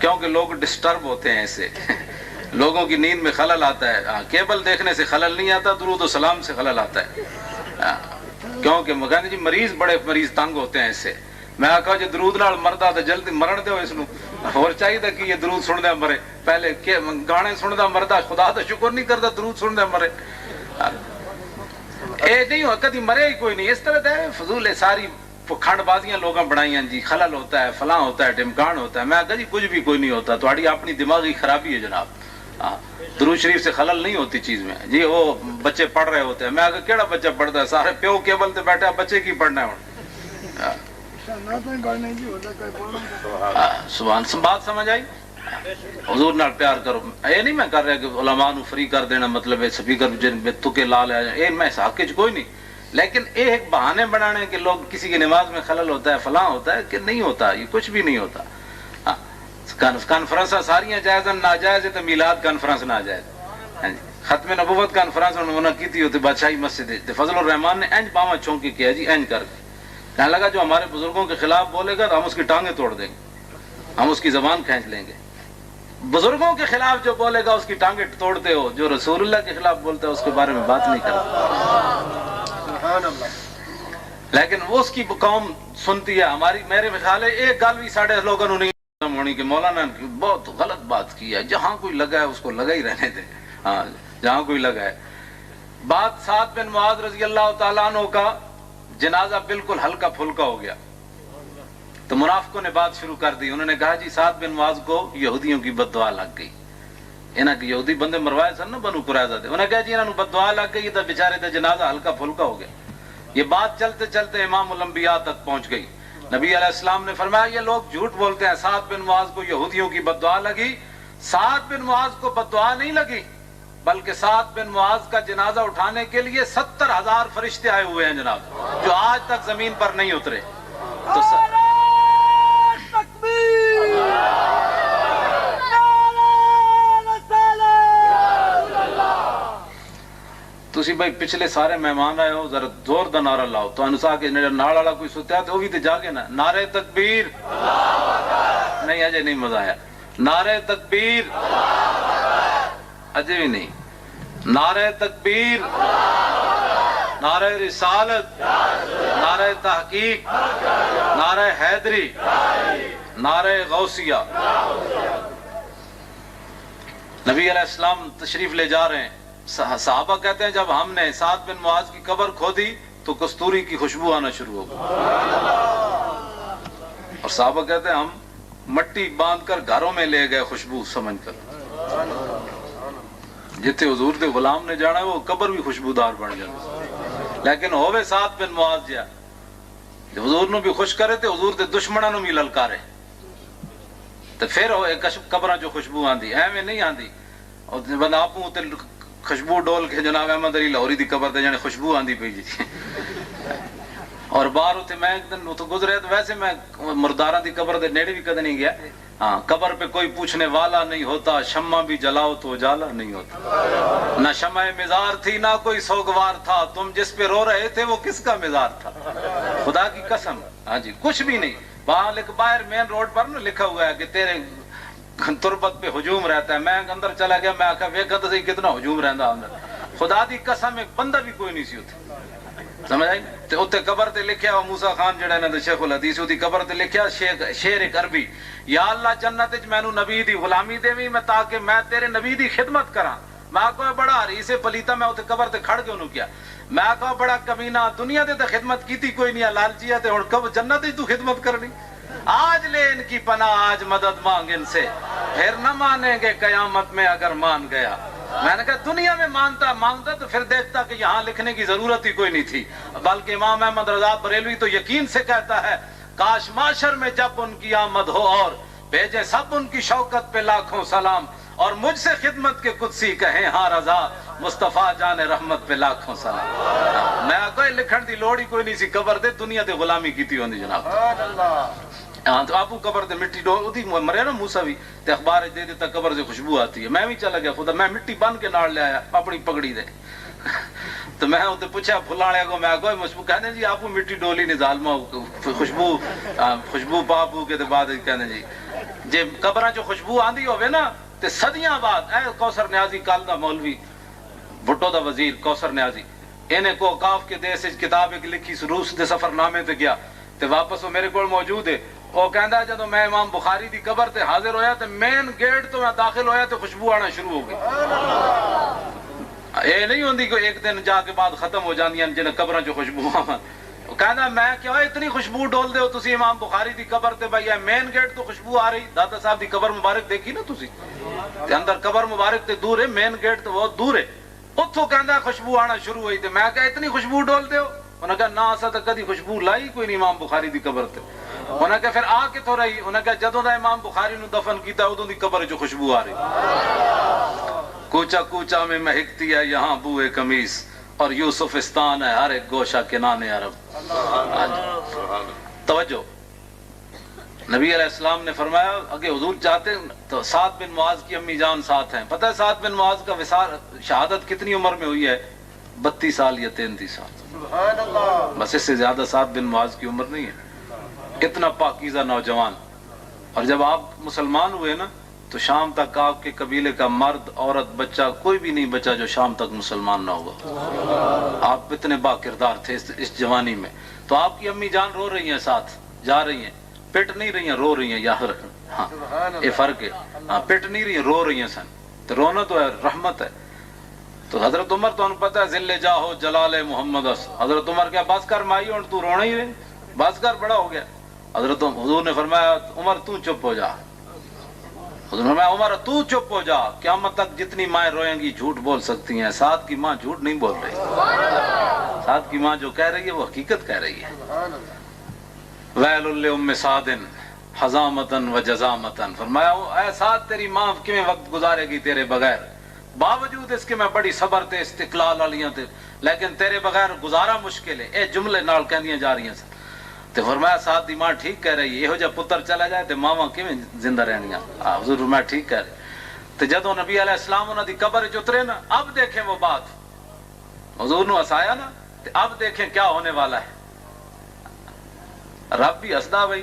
کیونکہ لوگ ڈسٹرب ہوتے ہیں اسے، لوگوں کی نیند میں خلل آتا ہے. کیبل دیکھنے سے خلل نہیں آتا، درود و سلام سے خلل آتا ہے. کیونکہ مگانی جی مریض تنگ ہوتے ہیں اس سے. میں آخا جی درود نال مردا تو جلدی مرن دو اس نو، اور چاہیے کہ یہ درود سن دیا مرے. پہلے گانے سندا مردا خدا تو شکر نہیں کرتا، درود سن دیا مرے. اے نہیں ہو کدی مرے ہی کوئی نہیں. اس طرح ہے فضول ہے، ساری کھنڈ بازیاں لوگوں بنائی ہیں جی، خلل ہوتا ہے، فلاں ہوتا ہے، ٹمکان ہوتا ہے. میں کہا جی کچھ بھی کوئی نہیں ہوتا، تھوڑی اپنی دماغی خرابی ہے جناب. درود شریف سے خلل نہیں ہوتی چیز میں جی. وہ بچے پڑھ رہے ہوتے ہیں، میں کہا کیڑا بچہ پڑھتا ہے؟ سارے پیو کیبل تے بیٹھا، بچے کی پڑھنا ہے. سبحان بات سمجھ آئی؟ حضور نال پیار کرو. یہ نہیں میں کر رہا کہ علماء نو فری کر دینا مطلب ہے سپیکر تکے لا لے، یہ میں حق وچ کوئی نہیں. لیکن یہ ایک بہانے بنانے کہ لوگ کسی کی نماز میں خلل ہوتا ہے، فلاں ہوتا ہے، کہ نہیں ہوتا، یہ کچھ بھی نہیں ہوتا. کانفرنس ساریاں جائز ہیں، ناجائز ہے تو میلاد کانفرنس ناجائز. ختم نبوت کانفرنس انہوں نے کی ہوتی بادشاہی مسجد فضل الرحمان نے انج باواں چونکی کیا جی، انج کر کے کہنے لگا جو ہمارے بزرگوں کے خلاف بولے گا تو ہم اس کی ٹانگیں توڑ دیں گے، ہم اس کی زبان کھینچ لیں گے. بزرگوں کے خلاف جو بولے گا اس کی ٹانگیں توڑتے ہو، جو رسول اللہ کے خلاف بولتا ہے اس کے بارے میں بات نہیں کرتا. لیکن وہ اس کی قوم سنتی ہے. ہماری میرے خیال ہے ایک گل بھی ساڑھے لوگوں نے نہیں ہونی کہ مولانا نے بہت غلط بات کی ہے. جہاں کوئی لگا ہے اس کو لگا ہی رہنے دے. ہاں جہاں کوئی لگا ہے. بات سعد بن معاذ رضی اللہ تعالیٰ عنہ کا جنازہ بالکل ہلکا پھلکا ہو گیا تو منافقوں نے بات شروع کر دی. انہوں نے کہا جی سعد بن معاذ کو یہودیوں کی بد دعا لگ گئی. انہاں کے یہودی بندے مروائے سن نا بنو قریظہ دے. انہوں نے کہا جی انہوں بد دعا لگ گئی تو بیچارے کا جنازہ ہلکا پھلکا ہو گیا. یہ بات چلتے چلتے امام الانبیاء تک پہنچ گئی. نبی علیہ السلام نے فرمایا یہ لوگ جھوٹ بولتے ہیں، سعد بن معاذ کو یہودیوں کی بد دعا لگی. سعد بن معاذ کو بد دعا نہیں لگی، بلکہ سعد بن معاذ کا جنازہ اٹھانے کے لیے 70,000 فرشتے آئے ہوئے ہیں جناب، جو آج تک زمین پر نہیں اترے. تسی بھائی پچھلے سارے مہمان آئے ہو، ذرا زور دا نعرہ لاؤ تو انسا کے نال والا کوئی سوتیا تو وہ بھی تو جاگے نا. نعرہ تکبیر. نہیں اجے نہیں مزہ آیا. نعرہ تکبیر. اجے بھی نہیں. نعرہ تکبیر، نعرہ رسالت، نعرہ تحقیق، نعرہ حیدری، نعرہ غوثیہ. نبی علیہ السلام تشریف لے جا رہے ہیں. صحابہ کہتے ہیں جب ہم نے سعد بن معاذ کی قبر کھودی تو کستوری کی خوشبو آنا شروع ہو گئی. اور صحابہ کہتے ہیں ہم مٹی باندھ کر گھروں میں لے گئے خوشبو سمجھ کر. جتنے حضور دے غلام نے جانا ہے وہ قبر بھی خوشبودار بن جائے. لیکن ہوئے سعد بن معاذ جا حضور نو بھی خوش کرے تے حضور دے دشمنوں نو بھی للکارے تے پھر ہوئے قبراں جو خوشبو آندی ایویں نہیں آندی. اور بندہ آپوں تے خوشبو ڈول کے جناب احمد علی لاہوری دی قبر تے جانے خوشبو آندی پئی جی. اور باہر اتنے میں ایک دن اتنے گزرے تو ویسے میں مرداراں دی قبر دے نیڑے بھی کدے نہیں گیا. ہاں قبر پہ کوئی پوچھنے والا نہیں ہوتا، شمع بھی جلاؤ تو اجالا نہیں ہوتا. نہ شمع مزار تھی نہ کوئی سوگوار تھا، تم جس پہ رو رہے تھے وہ کس کا مزار تھا. خدا کی قسم. ہاں جی کچھ بھی نہیں. وہاں باہر مین روڈ پر نا لکھا ہوا ہے کہ تیرے تربت پہ ہجوم رہتا ہے. میں اندر چلا گیا، میں آخا ویکھا تو صحیح کتنا ہجوم رہندا اندر. خدا دی قسم ایک بندہ بھی کوئی نہیں سی اتنے. سمجھ آئی؟ تے اتنے قبر تے لکھیا موسیٰ خان جڑا انہاں دے شیخ الحدیث دی قبر تے لکھیا شعر ایک عربی، یا اللہ جنت وچ مینوں نبی دی غلامی دیویں میں تاکہ میں تیرے نبی دی خدمت کراں. میں آکھا بڑا حریص پلیتا، میں اتنے قبر تے کھڑ کے انہوں کیا. میں آکھا بڑا کمینہ، دنیا دے تے خدمت کیتی کوئی نہیں، لالچیا تے ہن کب جنت وچ تو خدمت کرنی. آج لے ان کی پناہ، آج مدد مانگ ان سے، پھر نہ مانیں گے قیامت میں اگر مان گیا. میں نے کہا دنیا میں مانگتا تو پھر دیکھتا کہ یہاں لکھنے کی ضرورت ہی کوئی نہیں تھی، بلکہ امام احمد رضا بریلوی تو یقین سے کہتا ہے کاش معاشر میں جب ان کی آمد ہو اور بھیجے سب ان کی شوکت پہ لاکھوں سلام، اور مجھ سے خدمت کے قدسی کہیں ہاں رضا، مصطفیٰ جان رحمت پہ لاکھوں سلام۔ میں کوئی لکھن دی لوڑ ہی کوئی نہیں سی، قبر دے دنیا تے غلامی کیتی ہوندی جناب۔ ہاں تو آپو قبر تے مٹی ڈو دی مرے نا موسیٰ بھی تے اخبار دے دیتا قبر سے خوشبو آتی ہے، میں بھی چلا گیا خدا، میں مٹی بن کے نال لے آیا اپنی پگڑی دے تو میں ہوتے پوچھا پھلانے کو، میں کوئی مشبو کہنے جی آپو مٹی ڈولی نہیں ظالمہ خوشبو پاپو کے بعد کہنے جی جے قبراں جو خوشبو آندی ہوئے نا تے صدیاں بعد اے کوثر نیازی کال دا مولوی بھٹو دا وزیر کوثر نیازی انہیں کو اوقاف کے دیس کتاب ایک لکھی روس دے سفر نامے تے گیا تے واپس وہ میرے کو موجود ہے، وہ کہندا جدوں میں امام بخاری دی قبر تے حاضر ہویا تے مین گیٹ تو میں داخل ہویا تے خوشبو آنا شروع ہو گئی۔ اے نہیں ہوندی کہ ایک دن جا کے بعد ختم ہو جاندیاں جنہیں قبراں جو خوشبو آون، کہنا میں کیا اتنی خوشبو ڈول دے ہو تسی امام بخاری دی قبر تے بھائی مین گیٹ تو خوشبو آ رہی، داتا صاحب دی قبر مبارک دیکھی نا تسی تے اندر قبر مبارک تے دور ہے، مین گیٹ تو بہت دور ہے، اتھوں کہندا خوشبو آنا شروع ہوئی تے میں کہا اتنی خوشبو ڈول دے ہو، انہوں نے کہا نا اسا تے کدی خوشبو لائی کوئی نہیں امام بخاری دی قبر تے، انہوں نے کہا پھر آ کے تو رہی، انہوں نے کہا جدوں دا امام بخاری نو دفن کیتا ادوں دی قبر جو خوشبو آ رہی، کوچا کوچا میں مہکتی ہے یہاں بوئے قمیص اور یوسفستان ہے ہر ایک گوشہ کنانے عرب۔ توجہ، نبی علیہ السلام نے فرمایا اگر حضور چاہتے تو سعد بن معاذ کی امی جان ساتھ ہیں، پتہ ہے سعد بن معاذ کا وصال شہادت کتنی عمر میں ہوئی ہے؟ 32 سال یا 33 سال، بس اس سے زیادہ سعد بن معاذ کی عمر نہیں ہے، اتنا پاکیزہ نوجوان۔ اور جب آپ مسلمان ہوئے نا تو شام تک آپ کے قبیلے کا مرد عورت بچہ کوئی بھی نہیں بچا جو شام تک مسلمان نہ ہوا، آپ اتنے با کردار تھے اس جوانی میں۔ تو آپ کی امی جان رو رہی ہیں ساتھ جا رہی ہیں، پٹ نہیں رہی ہیں رو رہی ہیں، یار ہاں یہ فرق ہے، ہاں پٹ نہیں رہی ہیں رو رہی ہیں سن، تو رونا تو ہے رحمت ہے۔ تو حضرت عمر تو انہوں پتہ ہے ذل جاہو جلال محمد، حضرت عمر کیا بس کر مائی اور تو رونا ہی رہے، بس کر بڑا ہو گیا۔ حضرت حضور نے فرمایا عمر تو چپ ہو جا، حضور نے فرمایا عمر تو چپ ہو جا، قیامت تک جتنی مائیں روئیں گی جھوٹ بول سکتی ہیں، سعد کی ماں جھوٹ نہیں بول رہی، سعد کی ماں جو کہہ رہی ہے وہ حقیقت کہہ رہی ہے۔ ویل لام سعد حزامتن و جزامتن، فرمایا اے سعد تیری ماں کیویں وقت گزارے گی تیرے بغیر، باوجود اس کے میں بڑی صبر تے استقلال والیاں تے لیکن تیرے بغیر گزارا مشکل ہے، اے جملے نال کہندیاں جا رہی ہیں سن۔ تے فرمایا سعد دی ماں ٹھیک کہہ رہی ہے، یہو جا پتر چلا جائے تے ماواں کیویں زندہ رہنیاں، حضور میں ٹھیک کہہ رہی۔ تے جدوں نبی علیہ السلام انہاں دی قبر وچ اترے نا، اب دیکھیں وہ بات، حضور نو ہسایا نا تے اب دیکھیں کیا ہونے والا ہے۔ رب بھی ہسدا بھائی،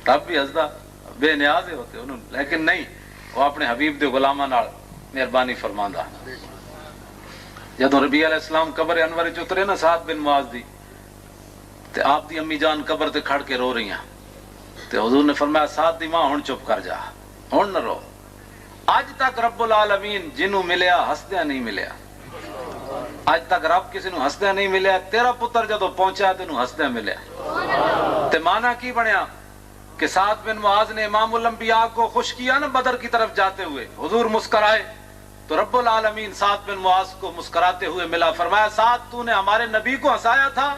رب بھی ہسدا، بے نیاز ہوتے انہوں، لیکن نہیں وہ اپنے حبیب دے غلاماں نال مہربانی فرماندا۔ جدوں نبی علیہ السلام قبر انور وچ اترے نا سعد بن معاذ دی، تے آپ دی امی جان قبر تے کھڑ کے رو رہی ہیں، تے حضور نے فرمایا سعد دی ماں ہن چپ کر جا، ہن نہ رو، اج تک رب العالمین جنوں ملیا ہسدیاں نہیں ملیا، اج تک رب کسی نو ہسدیاں نہیں ملیا، تیرا پتر جدوں پہنچا تینوں ہسدیاں ملیا۔ تے مانا کی بنیا کہ سعد بن معاذ نے امام الانبیاء کو خوش کیا نا بدر کی طرف جاتے ہوئے، حضور مسکرائے تو رب العالمین سعد بن معاذ کو مسکراتے ہوئے ملا، فرمایا سعد تو نے ہمارے نبی کو ہنسایا تھا،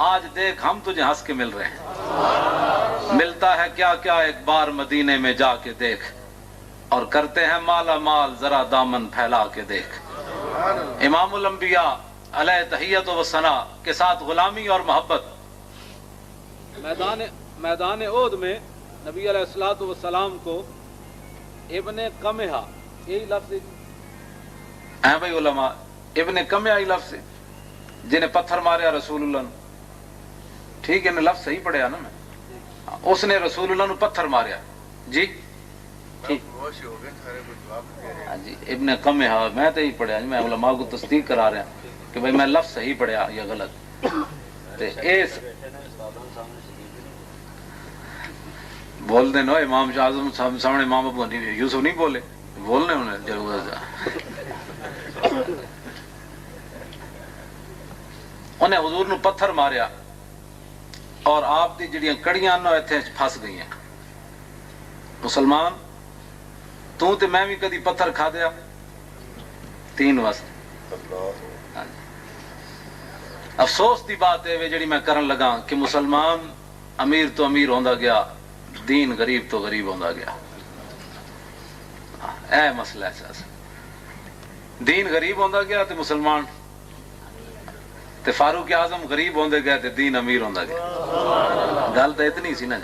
آج دیکھ ہم تجھے ہنس کے مل رہے ہیں، ملتا ہے کیا کیا ایک بار مدینے میں جا کے دیکھ، اور کرتے ہیں مالا مال ذرا دامن پھیلا کے دیکھ۔ امام الانبیاء علیہ تحیت و ثنا کے ساتھ غلامی اور محبت، میدان احد میں نبی علیہ الصلوۃ والسلام کو ابن قمحہ، یہی لفظ ہیں بھائی علماء، ابن قمحہ ہی لفظ جنہیں پتھر ماریا رسول اللہ نے، ٹھیک ہے نا لفظ صحیح پڑھیا نا میں، اس نے رسول اللہ نے پتھر ماریا جی ٹھیک جی ابن قمحہ، میں تو ہی پڑھیا، میں علماء کو تصدیق کرا رہا ہوں کہ بھائی میں لفظ صحیح پڑھیا یا غلط۔ بول دیں نا امام شاہ اعظم سامنے امام ابو حنیفہ یوسف نہیں بولے، بولنے انہیں ضرورت ہے۔ انہیں حضور نو پتھر ماریا اور آپ دی جڑیاں کڑیاں نو ایتھے پھس گئی ہیں۔ مسلمان تو تے میں بھی کدی پتھر کھا دیا 3 واسطے. افسوس دی بات ہے جڑی میں کرن لگا کہ مسلمان امیر تو امیر ہوندا گیا، دین غریب تو غریب ہوندا گیا. اے مسئلہ ہے. دین غریب ہوندا گیا تے مسلمان تے فاروق اعظم غریب ہوندے گئے تے دین امیر ہوندا گیا. گل تو اتنی سی نا.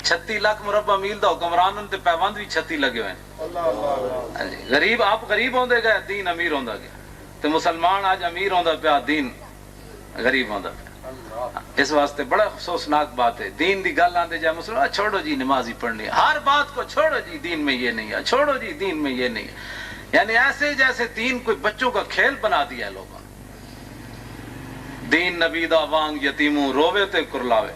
36 لاکھ مربع میل دا حکمران تے پیوند بھی 36 لگے ہوئے ہیں. غریب آپ غریب ہوندے گئے، دین امیر ہوندا گیا. تے مسلمان آج امیر ہوندا پیا، دین غریب ہوندا پیا. اس واسطے بڑا افسوسناک بات ہے. دین دی گل آندے جائے مسلمان چھوڑو جی نماز ہی پڑھنی ہے، ہر بات کو چھوڑو جی دین میں یہ نہیں ہے، چھوڑو جی دین میں یہ نہیں ہے. یعنی ایسے جیسے دین کوئی بچوں کا کھیل بنا دیا ہے لوگوں نے. دین نبی دا وانگ یتیموں روے تے کرلاوے.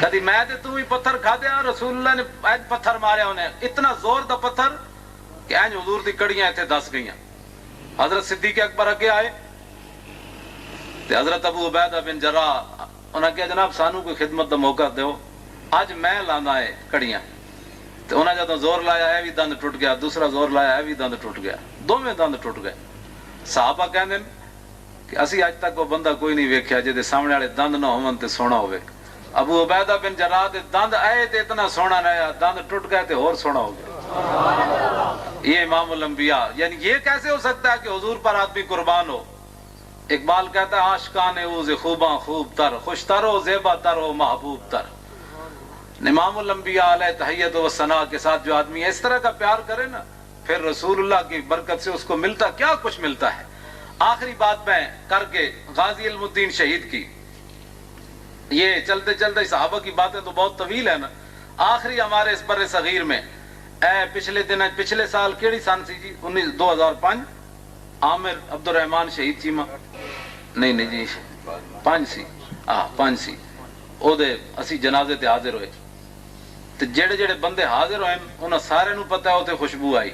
کدی میں تے تو ہی پتھر کھا دیا. رسول اللہ نے ایج پتھر ماریا انہیں، اتنا زور دا پتھر کہ اینج حضور دی کڑیاں ایتھے دس گئیاں. حضرت صدیق اکبر اگے آئے تے حضرت ابو عبیدہ بن جراح انہاں کہا جناب سانو کوئی خدمت دا موقع دیو، اج میں لانا ہے کڑیاں. تے انہاں جدوں زور لایا اے بھی دند ٹوٹ گیا، دوسرا زور لایا اے بھی دند ٹوٹ گیا، دوویں دند ٹوٹ گئے. صحابہ کہندے کہ اسی اج تک وہ بندہ کوئی نہیں ویکھیا جے دے سامنے والے دند نہ ہون تے سونا ہوئے. ابو عبیدہ بن جراح دے دند آئے تے اتنا سونا رہا، دند ٹوٹ گئے تے اور سونا ہو گیا. یہ امام الانبیاء. یعنی یہ کیسے ہو سکتا ہے کہ حضور پر آدمی قربان ہو؟ اقبال کہتا ہے عاشقان اوز خوباں خوب تر، خوش تر ہو زیبا تر ہو محبوب تر. امام الانبیاء علیہ تحیت و ثنا کے ساتھ جو آدمی اس طرح کا پیار کرے نا، پھر رسول اللہ کی برکت سے اس کو ملتا کیا کچھ ملتا ہے. آخری بات میں کر کے غازی علم الدین شہید کی. یہ چلتے چلتے صحابہ کی باتیں تو بہت طویل ہے نا. آخری ہمارے اس بر صغیر میں پچھلے سال کیڑی سن سی جی 2005 عامر عبد الرحمان شہید چیما نہیں جی 5 سی 5 سی او دے اسی جنازے تے حاضر ہوئے. تے جڑے جڑے بندے حاضر ہوئے انہاں سارے نو پتہ ہے اوتے خوشبو آئی.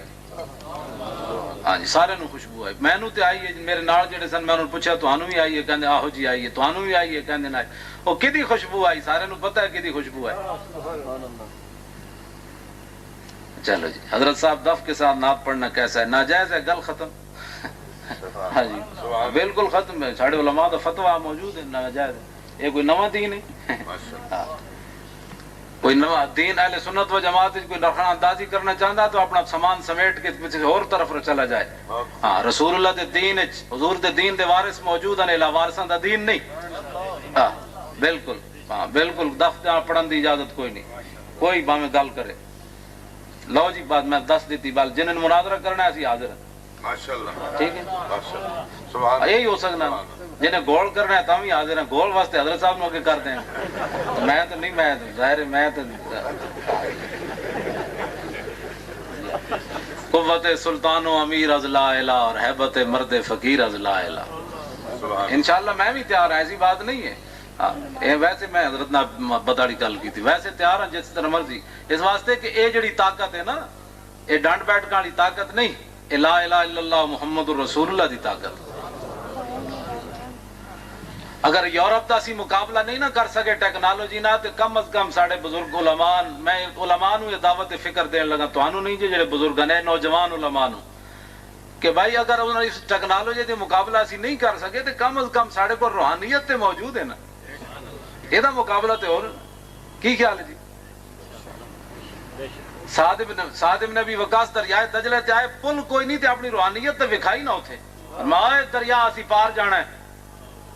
ہاں جی سارے نو خوشبو آئی. مینوں تے آئی ہے، میرے نال جڑے سن میں انہوں نے پوچھا تانوں بھی آئی ہے؟ کہندے آہو جی آئی ہے. تانوں بھی آئی ہے؟ کہندے نہ. او کدی خوشبو آئی؟ سارے نو پتہ ہے کدی خوشبو آئی. چلو جی حضرت صاحب دف کے ساتھ نعت پڑھنا کیسا ہے؟ ناجائز ہے، گل ختم. ہاں جی بالکل ختم ہے. ساڑھے علماء دا فتویٰ موجود ہے ناجائز ہے. یہ کوئی نواں دین ہے؟ کوئی نواں دین اہل سنت و جماعت کوئی نرخنا اندازی کرنا چاہتا تو اپنا سامان سمیٹ کے کسی اور طرف چلا جائے. ہاں رسول اللہ دے دین حضور دے دین دے وارث موجود ہیں، لا وارثاں دا دین نہیں. ہاں بالکل. ہاں بالکل دف پڑھن دی اجازت کوئی نہیں. کوئی باویں گل کرے. لو جی بات میں دس دیتی بال جنہوں نے مناظرہ کرنا ہے اسی حاضر ہیں. ٹھیک ہے یہی ہو سکنا. جنہیں گول کرنا ہے تم ہی حاضر ہیں. گول واسطے حضرت صاحب نے کرتے ہیں. میں تو نہیں، میں ظاہر ہے میں تو قوت سلطان و امیر از لا الہ اور حیبت مرد فقیر از لا الہ. انشاءاللہ میں بھی تیار ہوں، ایسی بات نہیں ہے. ویسے میں حضرت نے بتاڑی گل کی تھی، ویسے تیار ہوں جس طرح مرضی. اس واسطے کہ یہ جڑی طاقت ہے نا، یہ ڈانٹ بیٹھ والی طاقت نہیں، لا الہ الا اللہ محمد الرسول اللہ دی طاقت. اگر یورپ دا سی مقابلہ نہیں نہ کر سکے ٹیکنالوجی نہ، تو کم از کم ساڑھے بزرگ علماء، میں علماء نو یہ دعوت فکر دین لگا، توانو نہیں جی جڑے بزرگ نے نوجوان علماء نو، کہ بھائی اگر انہوں نے اس ٹیکنالوجی دے مقابلہ اسی نہیں کر سکے تو کم از کم ساڑھے کو روحانیت تے موجود ہے نا. یہ دا مقابلہ تے اور کی خیال ہے جی؟ سعد ابن ابی وقاص دریائے دجلہ تے آئے، پل کوئی نہیں تے اپنی روحانیت تے وکھائی نہ ہوتے. فرمایا دریا اسی پار جانا ہے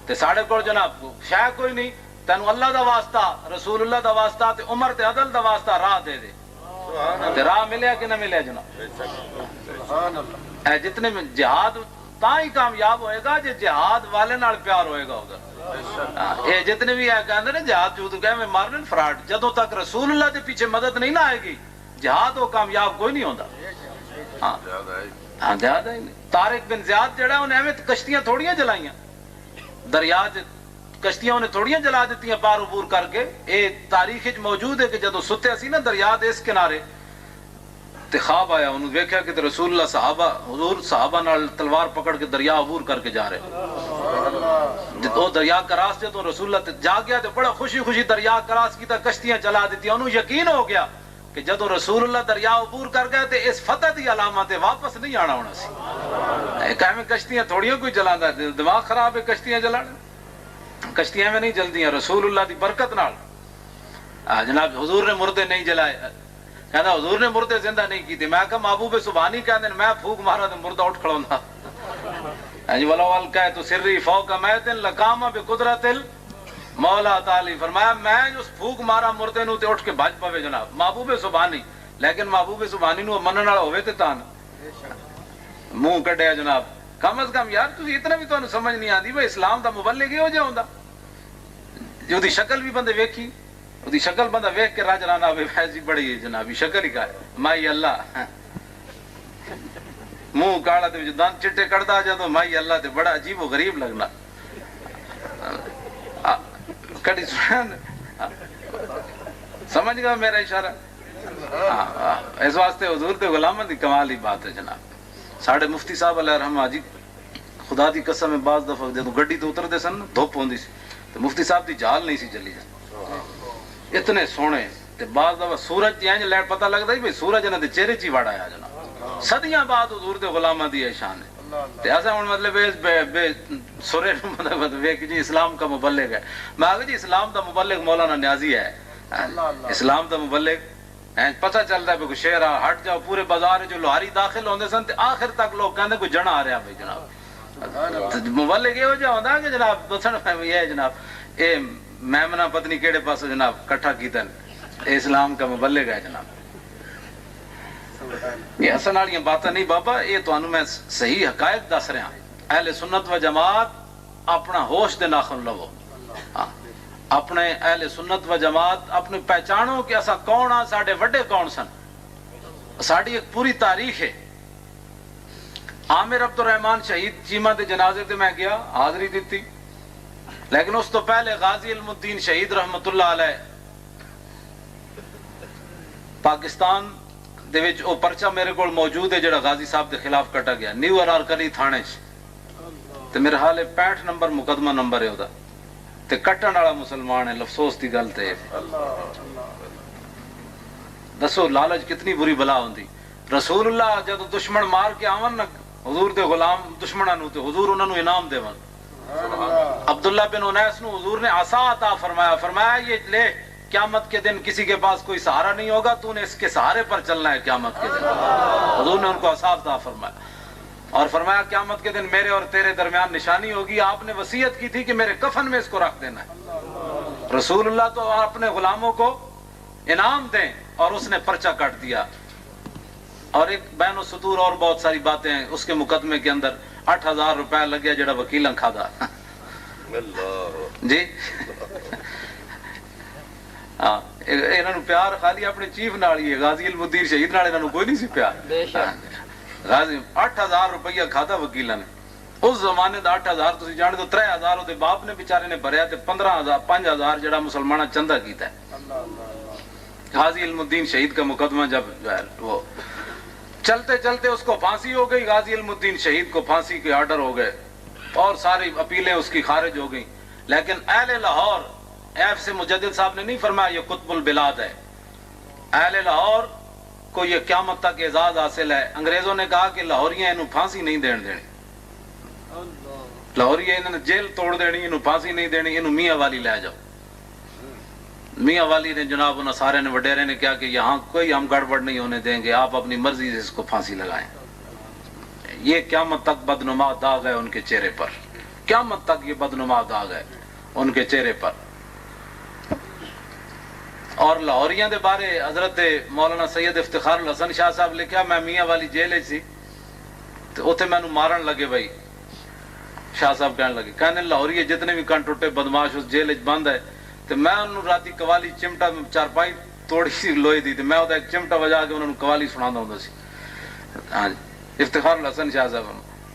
تے ساڑھے کو جناب شاہ کوئی نہیں، تینو اللہ دا واسطہ رسول اللہ دا واسطہ تے عمر تے عدل دا واسطہ راہ دے دے. تے راہ ملیا کہ نہ ملیا جناب؟ اے جتنے میں جہاد تا ہی کامیاب ہوئے گا جے جہاد والے نال پیار ہوئے گا ادھر. یہ جتنے بھی ہے کہندے نے جہاد جود گئے میں مارن فراڈ، جدوں تک رسول اللہ دے پیچھے مدد نہیں نہ آئے گی جہاد وہ کامیاب کوئی نہیں ہوندا. ہاں زیاد ہے. طارق بن زیاد جڑا انہیں ایویں کشتیاں تھوڑیاں جلائیاں دریا کشتیاں انہیں تھوڑیاں جلا دیتی پار عبور کر کے. یہ تاریخ موجود ہے کہ جدو ستے اسی نا دریا دے اس کنارے تے خواب آیا، انہوں دیکھا کہ رسول اللہ حضور صحابہ نال تلوار پکڑ کے دریا عبور کر کے جا رہے. وہ دریا کراس جدو رسول اللہ جا گیا تو بڑا خوشی خوشی دریا کراس کی کشتیاں چلا دیتی. انہوں یقین ہو گیا کہ کہ جدو رسول اللہ دریا عبور کر گئے تے اس فتح دی علامت واپس نہیں آنا ہونا سی. کہ کشتیاں تھوڑیاں کوئی چلانا، دماغ خراب ہے کشتیاں چلانا، کشتیاں میں نہیں جلدیاں رسول اللہ دی برکت نال. جناب حضور نے مردے نہیں جلائے، کہنا حضور نے مردے زندہ نہیں کی تھی. میں کہا محبوب سبحانی کہتے ہیں میں پھوک مارا تو مردہ اٹھ کھڑوندا. جی ولو کہ تو سری فوق میت لقام بقدرت مولا تعالی. فرمایا میں جو پھوک مارا مردے نو تے اٹھ کے بھج پوے جناب محبوب سبحانی. لیکن محبوب سبحانی نو منن والا ہوے تے تان منہ کڈیا جناب. کم از کم یار تسی اتنا بھی تانوں سمجھ نہیں آندی بھئی اسلام دا مبلغ ہو جا ہوندا جو دی شکل بھی بندے ویکھی، دی شکل بندہ ویکھ کے راج رانا ہوے ویسی بڑی جنابی شکل ہی کا مائی اللہ منہ کالا تے دانت چٹے کڑدا جا تو مائی اللہ تے بڑا عجیب و غریب لگنا. کڑی سمجھ گیا میرا اشارہ؟ اس واسطے حضور دے غلاماں دی کمال ہی بات ہے جناب. ساڈے مفتی صاحب علیہ رحمہ جی خدا دی قسم بعض دفعہ جدوں گڈی تو اتردے سن دھوپ ہوندی سی تے مفتی صاحب دی جال نہیں سی چلی جاندی اتنے سونے تے بعض دفعہ سورج جی انج لائٹ پتہ لگدا سی بھئی سورج انہاں دے چہرے چ ہی وڑ آیا جناب. صدیاں بعد حضور دے غلاماں دی شان ہے. تے ایسا ہن مطلب بے سورے مطلب ویکھ جی اسلام کا مبلغ ہے. میں کہا جی اسلام دا مبلغ مولانا نیازی ہے. اسلام دا مبلغ پتہ چلتا ہے کوئی شہر ہٹ جاؤ پورے بازار جو لوہاری داخل ہوندے سن تے آخر تک لوگ کہندے کوئی جنا آ رہا بھائی جناب. مبلغ یہ ہو جا ہوندا کہ جناب دسن یہ جناب اے میمنا پتنی کیڑے پاسوں جناب کٹھا کیتن اے اسلام کا مبلغ ہے جناب. یہ اصل والیاں باتیں نہیں بابا، یہ تانوں میں صحیح حقائق دس رہا. اہل سنت و جماعت اپنا ہوش دے ناخن لو. اپنے اہل سنت و جماعت اپنی پہچانو کہ اسا کون ہاں، ساڈے وڈے کون سن. ساڈی ایک پوری تاریخ ہے. عامر عبد الرحمان شہید چیمہ دے جنازے تے میں گیا حاضری دیتی، لیکن اس تو پہلے غازی علم الدین شہید رحمت اللہ علیہ پاکستان دے وچ او پرچہ میرے کول موجود ہے جڑا غازی صاحب دے خلاف کٹا گیا نیو ارارکلی تھانے چ تے میرے حال 65 نمبر مقدمہ نمبر ہے اودا تے کٹن والا مسلمان ہے. افسوس دی گل تے دسو لالچ کتنی بری بلا ہوندی. رسول اللہ جب دشمن مار کے آون نا حضور دے غلام دشمناں نو تے حضور انہاں نو انعام دیون. عبداللہ بن انیس نو حضور نے عصا عطا فرمایا، فرمایا یہ لے قیامت کے دن کسی کے پاس کوئی سہارا نہیں ہوگا، تو نے اس کے سہارے پر چلنا ہے قیامت کے دن. حضور نے ان کو عصا عطا فرمایا اور فرمایا قیامت کے دن میرے اور تیرے درمیان نشانی ہوگی. آپ نے وصیت کی تھی کہ میرے کفن میں اس کو رکھ دینا ہے. رسول اللہ تو اپنے غلاموں کو انعام دیں اور اس نے پرچہ کاٹ دیا. اور ایک بین و سطور اور بہت ساری باتیں ہیں اس کے مقدمے کے اندر. 8000 روپے لگیا جڑا وکیلاں کھادا جی. ہاں انہاں نو پیار خالی اپنے چیف نال ہی ہے، غازی علم الدین شہید نال انہاں نو کوئی نہیں سی پیار. غازی 8000 روپیہ کھادا وکیلاں نے. اس زمانے دا 8000 تسی جانے تو 3000 او دے باپ نے بیچارے نے بھریا تے 15000 5000 جڑا مسلماناں چندہ کیتا ہے. غازی علم الدین شہید کا مقدمہ جب وہ چلتے چلتے اس کو پھانسی ہو گئی. غازی علم الدین شہید کو پھانسی کے آرڈر ہو گئے اور ساری اپیلیں اس کی خارج ہو گئیں. لیکن اہل لاہور ایف سے مجدد صاحب نے نہیں فرمایا یہ قطب البلاد ہے. اہل لاہور کو یہ قیامت تک اعزاز حاصل ہے. انگریزوں نے کہا کہ لاہوریاں انہوں پھانسی نہیں دین دینی، لاہوریاں انہوں نے جیل توڑ دینی، انہوں پھانسی نہیں دینی، انہوں میاں والی لے جاؤ. میاں والی نے جناب انہوں سارے نے وڈیرے نے کہا کہ یہاں کوئی ہم گڑبڑ نہیں ہونے دیں گے، آپ اپنی مرضی سے اس کو پھانسی لگائیں. یہ قیامت تک بدنما داغ ہے ان کے چہرے پر، قیامت تک یہ بدنما داغ ہے ان کے چہرے پر. اور لاہوریاں دے بارے حضرت مولانا سید افتخار الحسن شاہ صاحب لکھا میں میاں والی جیل سی تو اتنے مینوں مارن لگے. بھائی شاہ صاحب کہنے لگے کہنے لاہوری جتنے بھی کن ٹوٹے بدماش اس جیل بند ہے تو میں انہوں راتی قوالی چمٹا چارپائی توڑی سی لوہے دی میں ایک چمٹا بجا کے انہوں قوالی سنا ہوں سی. ہاں جی افتخار الحسن شاہ صاحب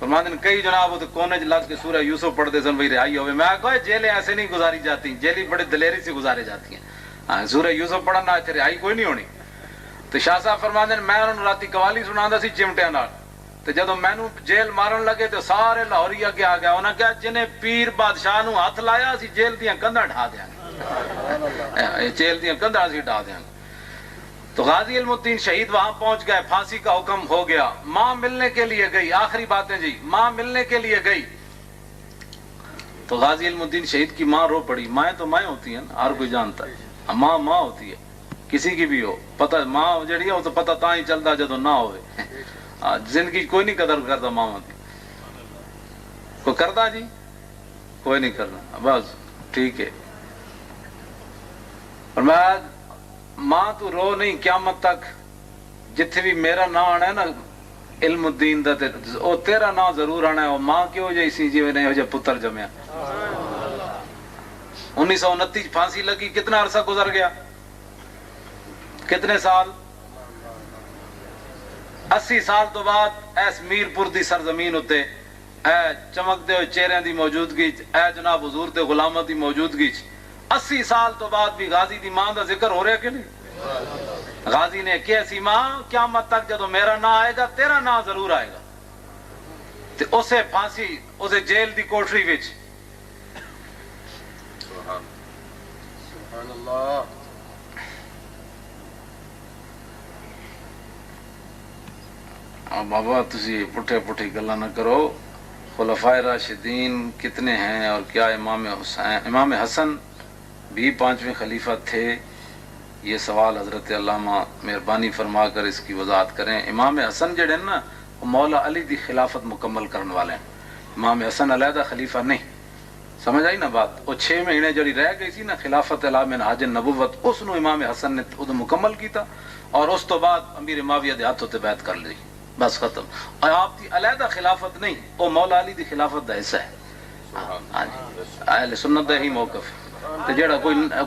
فرماتے ہیں کئی جناب وہ کونے لگ کے سورہ یوسف پڑھتے سن بھائی رہائی ہوئے. میں کہا جیلیں ایسے نہیں گزاری جاتی، جیلی بڑے دلیری سے گزارے جاتی ہیں. ہاں سورہ یوسف پڑھنا اتنے رہائی کوئی نہیں ہونی. تو شاہ صاحب فرماتے ہیں میں انہوں راتی قوالی سنا سی چمٹیاں نال تو جدو مینوں جیل مارن لگے تو سارے لاہوری اگے آ گیا. انہاں کہا جنہیں پیر بادشاہ نو ہاتھ لایا اسی جیل دیاں کندھاں ڈھا دیاں گے، جیل دیاں کندھاں اسی ڈھا دیاں گے. تو غازی علم الدین شہید وہاں پہنچ گئے، پھانسی کا حکم ہو گیا، ماں ملنے کے لیے گئی، آخری باتیں جی، ماں ملنے کے لیے گئی تو غازی علم الدین شہید کی ماں رو پڑی. مائیں تو مائیں ہوتی ہیں نا، ہر کوئی جانتا ہے، ماں ماں ہوتی ہے کسی کی بھی ہو، پتہ ماں جڑی ہے وہ تو پتہ تاں ہی چلتا جدو نہ ہوئے. زندگی کوئی نہیں قدر کرتا ماں دی، کوئی کرتا جی؟ کوئی نہیں کرنا، بس ٹھیک ہے. اور میں ماں تو رو نہیں قیامت تک، جتھے بھی میرا نام آنا ہے نا علم الدین دا او تیرا نام ضرور آنا ہے. وہ ماں کیوں جی سی جی نے جو پتر جمیا. 1929 پھانسی لگی، کتنا عرصہ گزر گیا، کتنے سال؟ 80 سال تو بعد ایس میرپور دی سرزمین ہوتے اے چمکتے ہوئے چہرے دی موجودگی، اے جناب حضور دے غلامہ دی موجودگی، 80 سال تو بعد بھی غازی دی ماں دا ذکر ہو رہا کہ نہیں؟ غازی نے کہ ایسی ماں قیامت تک جدو میرا نام آئے گا تیرا نام ضرور آئے گا. تے اسے پھانسی، اسے جیل دی کوٹری وچ سبحان اللہ. بابا تسی پٹھے پٹھی گلا نہ کرو. خلفائے راشدین کتنے ہیں اور کیا امام حسن بھی 5ویں خلیفہ تھے؟ یہ سوال حضرت علامہ مہربانی فرما کر اس کی وضاحت کریں. امام حسن جڑے نا وہ مولا علی دی خلافت مکمل کرنے والے ہیں. امام حسن علیحدہ خلیفہ نہیں، سمجھ آئی نا بات؟ وہ 6 مہینے جڑی رہ گئی سی نا خلافت اعلی من حاج نبوت، اس نو امام حسن نے ادو مکمل کیتا اور اس تو بعد امیر معاویہ دے ہاتھوں تے بیعت کر لی، بس ختم. اور آپ دی علیحدہ خلافت نہیں، وہ مولا علی دی خلافت دا حصہ ہے. ہاں جی، اہل سنت دا ہی موقف ہے. تے جڑا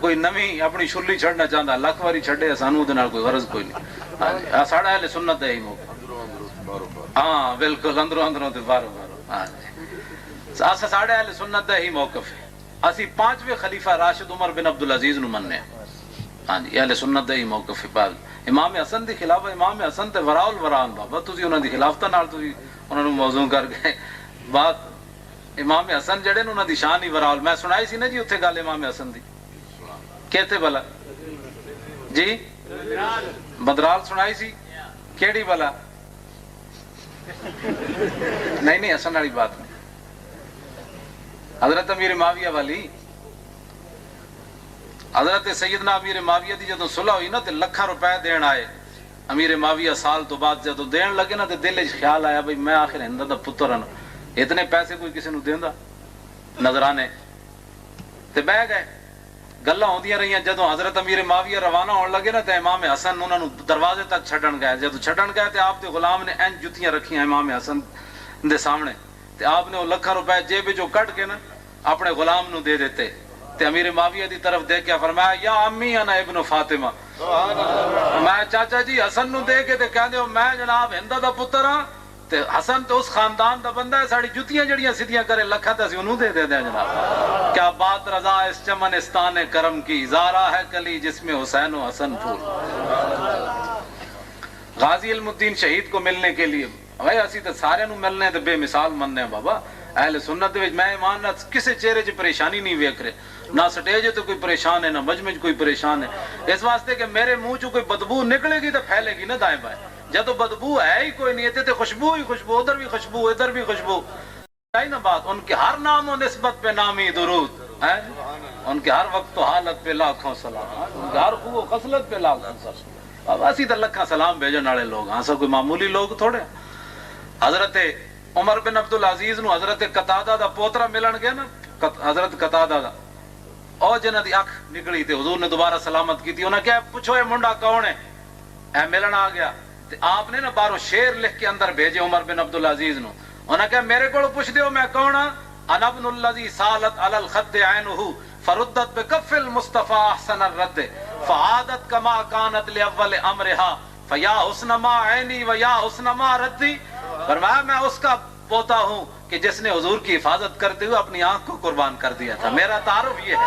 کوئی نویں اپنی شلی چھڑنا چاہتا لکھ واری چھڑے، سانو دے نال کوئی غرض کوئی نہیں. ہاں جی، ساڈا اہل سنت دا ہی موقف. ہاں بالکل، اندروں اندروں تے باہروں باہروں. ہاں جی، اسا ساڈا اہل سنت دا ہی موقف ہے. اسی 5ویں خلیفہ راشد عمر بن عبدالعزیز نو مننے. ہاں جی، اہل سنت دا ہی موقف ہے. بال امام حسن دی خلافت، امام حسن تے وراء الوران بابا تسی انہاں دی خلافتاں نال تسی انہاں نو موضوع کر گئے. بات امام حسن جڑے نے انہاں دی شان ہی وراء. میں سنائی سی نا جی اتھے گل امام حسن دی، کہتے بلا جی بدرال سنائی سی، کیڑی بلا؟ نہیں حسن والی بات نہیں، حضرت امیر معاویہ والی. حضرت سیدنا امیر معاویہ دی جدو صلح ہوئی نا تے لکھاں روپے دین آئے. امیر معاویہ سال تو بعد جدو دین لگے نا تے دل وچ خیال آیا بھئی میں آخر ہند دا پتر ہاں، اتنے پیسے کوئی کسی نو دیندا نظرانے. تے بہ گئے، گلاں ہوندیاں رہیاں. جدو حضرت امیر معاویہ روانہ ہون لگے نا تے امام حسن انہاں نو دروازے تک چھڈن گئے. جدو چھڈن گئے تے آپ دے غلام نے این جتیاں رکھیاں امام حسن دے سامنے تے آپ نے وہ لکھاں روپے جیب وچوں کڈ کے نا اپنے غلام نو دے دیتے. تے امیر معاویہ دی طرف دیکھ کے فرمایا یا امی انا ابن فاطمہ، میں چاچا جی حسن نو دے کے تے کہندے ہو میں جناب ہندا دا پتر ہاں، تے حسن تو اس خاندان دا بندہ ہے، ساڑی جتیاں جڑیاں سیدھیاں کرے لکھاں تے اسی انہوں دے دے دیں جناب. کیا بات رضا اس چمنستان کرم کی، زارا ہے کلی جس میں حسین و حسن پھول. غازی علم الدین شہید کو ملنے کے لیے بھائی اسی تے سارے نو ملنے تے بے مثال مننے ہیں بابا. اہل سنت دے وچ میں ایمان نہ کسے چہرے 'چ پریشانی نہیں ویکھ رہے، نہ سٹیج تے کوئی پریشان ہے نہ مجمع 'چ کوئی پریشان ہے. اس واسطے کہ میرے منہ 'چوں کوئی بدبو نکلے گی تو پھیلے گی نا دائیں بائیں. جدو بدبو ہے ہی کوئی نہیں تے خوشبو ہی خوشبو، ادھر بھی خوشبو ادھر بھی خوشبو. آئی نا بات؟ ان کے ہر نام و نسبت پہ نامی درود ہے، ان کے ہر وقت و حالت پہ لاکھوں سلام، ان کے ہر خوب و خصلت پہ لاکھوں سلام. اب اسی تے لکھاں سلام بھیجن والے لوگ ہاں، سب کوئی معمولی لوگ تھوڑے. حضرت عمر بن عبدالعزیز نو حضرت قتادہ دا پوترا ملن گیا نا، حضرت قتادہ دا، اور جنہ دی اکھ نکلی تے حضور نے دوبارہ سلامت کی تھی. انہاں کہا پوچھو یہ منڈا کون ہے؟ اے ملن آ گیا. تے آپ نے نا بارو شیر لکھ کے اندر بھیجے عمر بن عبدالعزیز نو. انہاں کہا میرے کو پوچھ دیو میں کون ہاں؟ انا ابن الذی سالت علی الخد عینہ فردت بکف المصطفى احسن الرد فعادت کما کانت لاول امرها فیا حسن ما عینی ویا حسن ما ردی. فرمایا میں اس کا پوتا ہوں کہ جس نے حضور کی حفاظت کرتے ہوئے اپنی آنکھ کو قربان کر دیا تھا. میرا تعارف یہ ہے.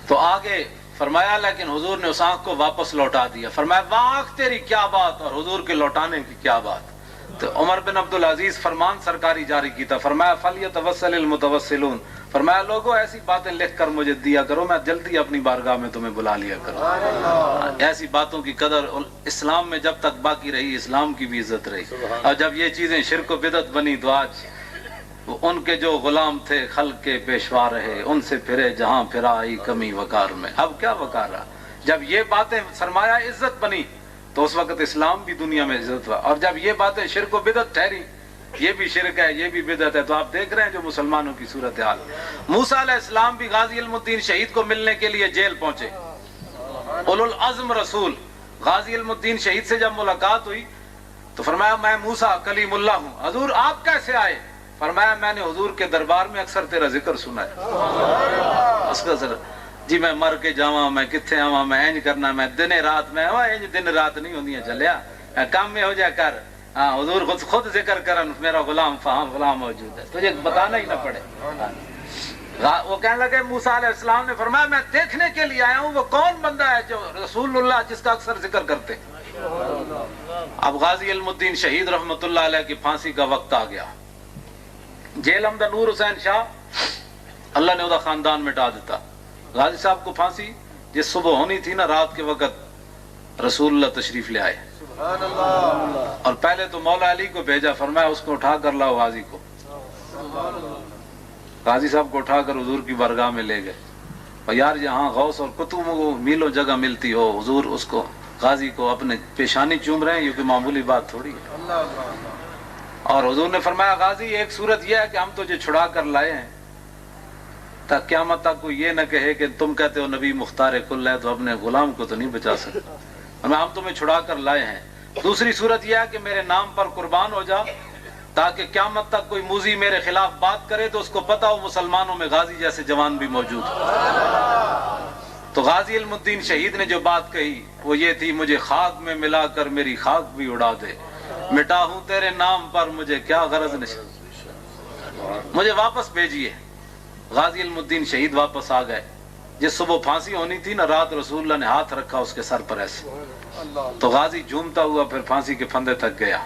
تو آگے فرمایا لیکن حضور نے اس آنکھ کو واپس لوٹا دیا. فرمایا وہ آنکھ تیری کیا بات اور حضور کے لوٹانے کی کیا بات. تو عمر بن عبدالعزیز فرمان سرکاری جاری کی تھا، فرمایا فَلْيَتَوَسَّلِ الْمُتَوَسِّلُونَ، فرمایا لوگوں ایسی باتیں لکھ کر مجھے دیا کرو، میں جلدی اپنی بارگاہ میں تمہیں بلا لیا کروں۔ ایسی باتوں کی قدر اسلام میں جب تک باقی رہی، اسلام کی بھی عزت رہی، اور جب یہ چیزیں شرک و بدعت بنی تو آج ان کے جو غلام تھے خلق کے پیشوا رہے، ان سے پھرے جہاں پھرا آئی کمی وقار میں۔ اب کیا وقار رہا؟ جب یہ باتیں سرمایہ عزت بنی تو اس وقت اسلام بھی دنیا میں عزت ہوا، اور جب یہ باتیں شرک و بدعت ٹھہری، یہ بھی شرک ہے یہ بھی بدعت ہے، تو آپ دیکھ رہے ہیں جو مسلمانوں کی صورتحال۔ موسیٰ علیہ السلام بھی غازی علم الدین شہید کو ملنے کے لیے جیل پہنچے، اولو العزم رسول غازی علم الدین شہید سے جب ملاقات ہوئی تو فرمایا میں موسیٰ کلیم اللہ ہوں۔ حضور آپ کیسے آئے؟ فرمایا میں نے حضور کے دربار میں اکثر تیرا ذکر سنا ہے۔ اس کا ذرا جی میں مر کے جاواں، میں کتھے آواں، میں اینج کرنا، میں دن رات میں اینج دن رات نہیں ہوندیاں چلیا کام میں ہو جا کر، ہاں حضور خود ذکر کرن میرا غلام فہاں غلام موجود ہے، تجھے بتانا ہی نہ پڑے۔ وہ کہنے لگے موسیٰ علیہ السلام نے فرمایا میں دیکھنے کے لیے آیا ہوں وہ کون بندہ ہے جو رسول اللہ جس کا اکثر ذکر کرتے۔ اب غازی علم الدین شہید رحمت اللہ علیہ کی پھانسی کا وقت آ گیا۔ جیل احمد نور حسین شاہ اللہ نے وہ خاندان مٹا دیتا۔ غازی صاحب کو پھانسی جس صبح ہونی تھی نا، رات کے وقت رسول اللہ تشریف لے آئے، اور پہلے تو مولا علی کو بھیجا، فرمایا اس کو اٹھا کر لاؤ غازی کو۔ غازی صاحب کو اٹھا کر حضور کی بارگاہ میں لے گئے، اور یار یہاں غوث اور قطب کو میلوں جگہ ملتی ہو، حضور اس کو غازی کو اپنے پیشانی چوم رہے ہیں، یہ کوئی معمولی بات تھوڑی ہے۔ اور حضور نے فرمایا غازی ایک صورت یہ ہے کہ ہم تجھے چھڑا کر لائے ہیں تاکہ قیامت تک کوئی یہ نہ کہے کہ تم کہتے ہو نبی مختار کل ہے تو اپنے غلام کو تو نہیں بچا سکتے، ہم تمہیں چھڑا کر لائے ہیں۔ دوسری صورت یہ ہے کہ میرے نام پر قربان ہو جا تاکہ قیامت تک کوئی موذی میرے خلاف بات کرے تو اس کو پتہ ہو مسلمانوں میں غازی جیسے جوان بھی موجود ہے۔ تو غازی علم الدین شہید نے جو بات کہی وہ یہ تھی، مجھے خاک میں ملا کر میری خاک بھی اڑا دے، مٹا ہوں تیرے نام پر مجھے کیا غرض نہیں، مجھے واپس بھیجیے۔ غازی علم الدین شہید واپس آ گئے۔ جس صبح پھانسی ہونی تھی نا، رات رسول اللہ نے ہاتھ رکھا اس کے سر پر ایسے، تو غازی جھومتا ہوا پھر پھانسی کے پھندے تک گیا۔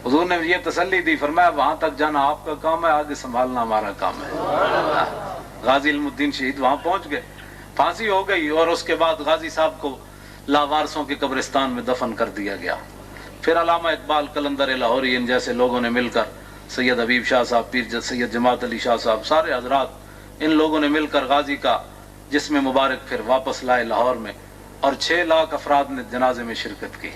حضور نے یہ تسلی دی، فرمایا وہاں تک جانا آپ کا کام ہے، آگے سنبھالنا ہمارا کام ہے۔ غازی علم الدین شہید وہاں پہنچ گئے، پھانسی ہو گئی، اور اس کے بعد غازی صاحب کو لاوارثوں کے قبرستان میں دفن کر دیا گیا۔ پھر علامہ اقبال قلندر لاہوری ان جیسے لوگوں نے مل کر، سید حبیب شاہ صاحب، پیر سید جماعت علی شاہ صاحب، سارے حضرات ان لوگوں نے مل کر غازی کا جسم مبارک پھر واپس لائے لاہور میں، اور 6 لاکھ افراد نے جنازے میں شرکت کی۔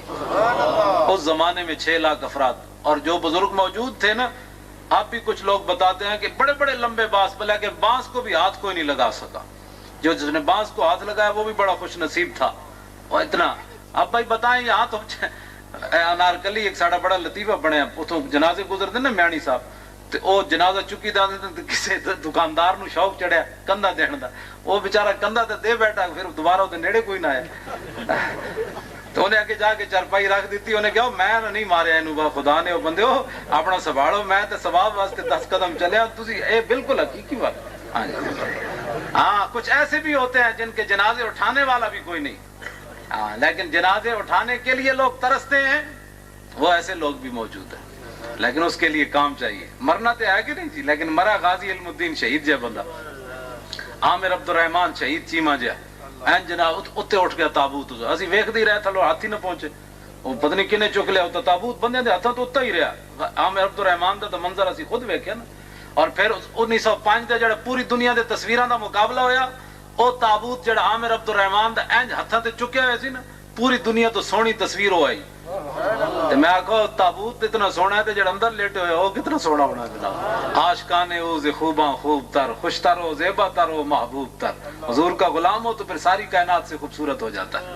اس زمانے میں 6 لاکھ افراد، اور جو بزرگ موجود تھے نا، آپ بھی کچھ لوگ بتاتے ہیں کہ بڑے بڑے لمبے بانس، بلکہ بانس کو بھی ہاتھ کوئی نہیں لگا سکا، جو جس نے بانس کو ہاتھ لگایا وہ بھی بڑا خوش نصیب تھا۔ اور اتنا اب بھائی بتائیں، یہاں تو انارکلی ایک ساڑا بڑا لطیفہ بنے، اتوں جنازے گزرتے نا میانی صاحب، تو او جنازہ چکی دا کسی دکاندار نو شوق چڑھیا کندھا دین دا، وہ بیچارہ کندھا تے دے بیٹھا، پھر دوبارہ وہ نیڑے کوئی نہ آیا، تو انہیں آگے جا کے چرپائی رکھ دیتی، انہیں کہا میں نہیں ماریا انہوں، خدا نے وہ بندے ہو اپنا سنبھالو، میں تے ثواب واسطے 10 قدم چلیا، تسی اے بالکل حقیقی بات۔ ہاں جی، ہاں کچھ ایسے بھی ہوتے ہیں جن کے جنازے اٹھانے والا بھی کوئی نہیں، ہاں لیکن جنازے اٹھانے کے لیے لوگ ترستے ہیں، وہ ایسے لوگ بھی موجود ہیں، لیکن اس کے لیے کام چاہیے۔ مرنا تو ہے کہ نہیں جی، لیکن مرا غازی علم الدین شہید جا بندہ، عامر عبد الرحمان شہید چیما جا، این جناب اتنے اٹھ گیا تابوت، اسی ویکھدے ہی رہے تھلو ہاتھ ہی نہ پہنچے، وہ پتہ نہیں کنے چک لیا، تو تابوت بندے دے ہاتھاں تو اتنا ہی رہا۔ عامر عبد الرحمان دا تو منظر اسی خود ویکھیا نا۔ اور پھر 1905 دا جڑا پوری دنیا دے تصویراں دا مقابلہ ہویا، او تابوت جڑا عامر عبد الرحمان دا اینج ہاتھاں تے چکیا ہویا سی نا، پوری دنیا تو سونی تصویر ہو آئی۔ تو میں آکھو تابوت اتنا سونا ہے تو جڑا اندر لیٹے ہوئے ہو کتنا سونا ہونا جناب۔ عاشقان اوز خوباں خوب تر، خوش تر ہو، زیبا تر ہو، محبوب تر، حضور کا غلام ہو تو پھر ساری کائنات سے خوبصورت ہو جاتا ہے۔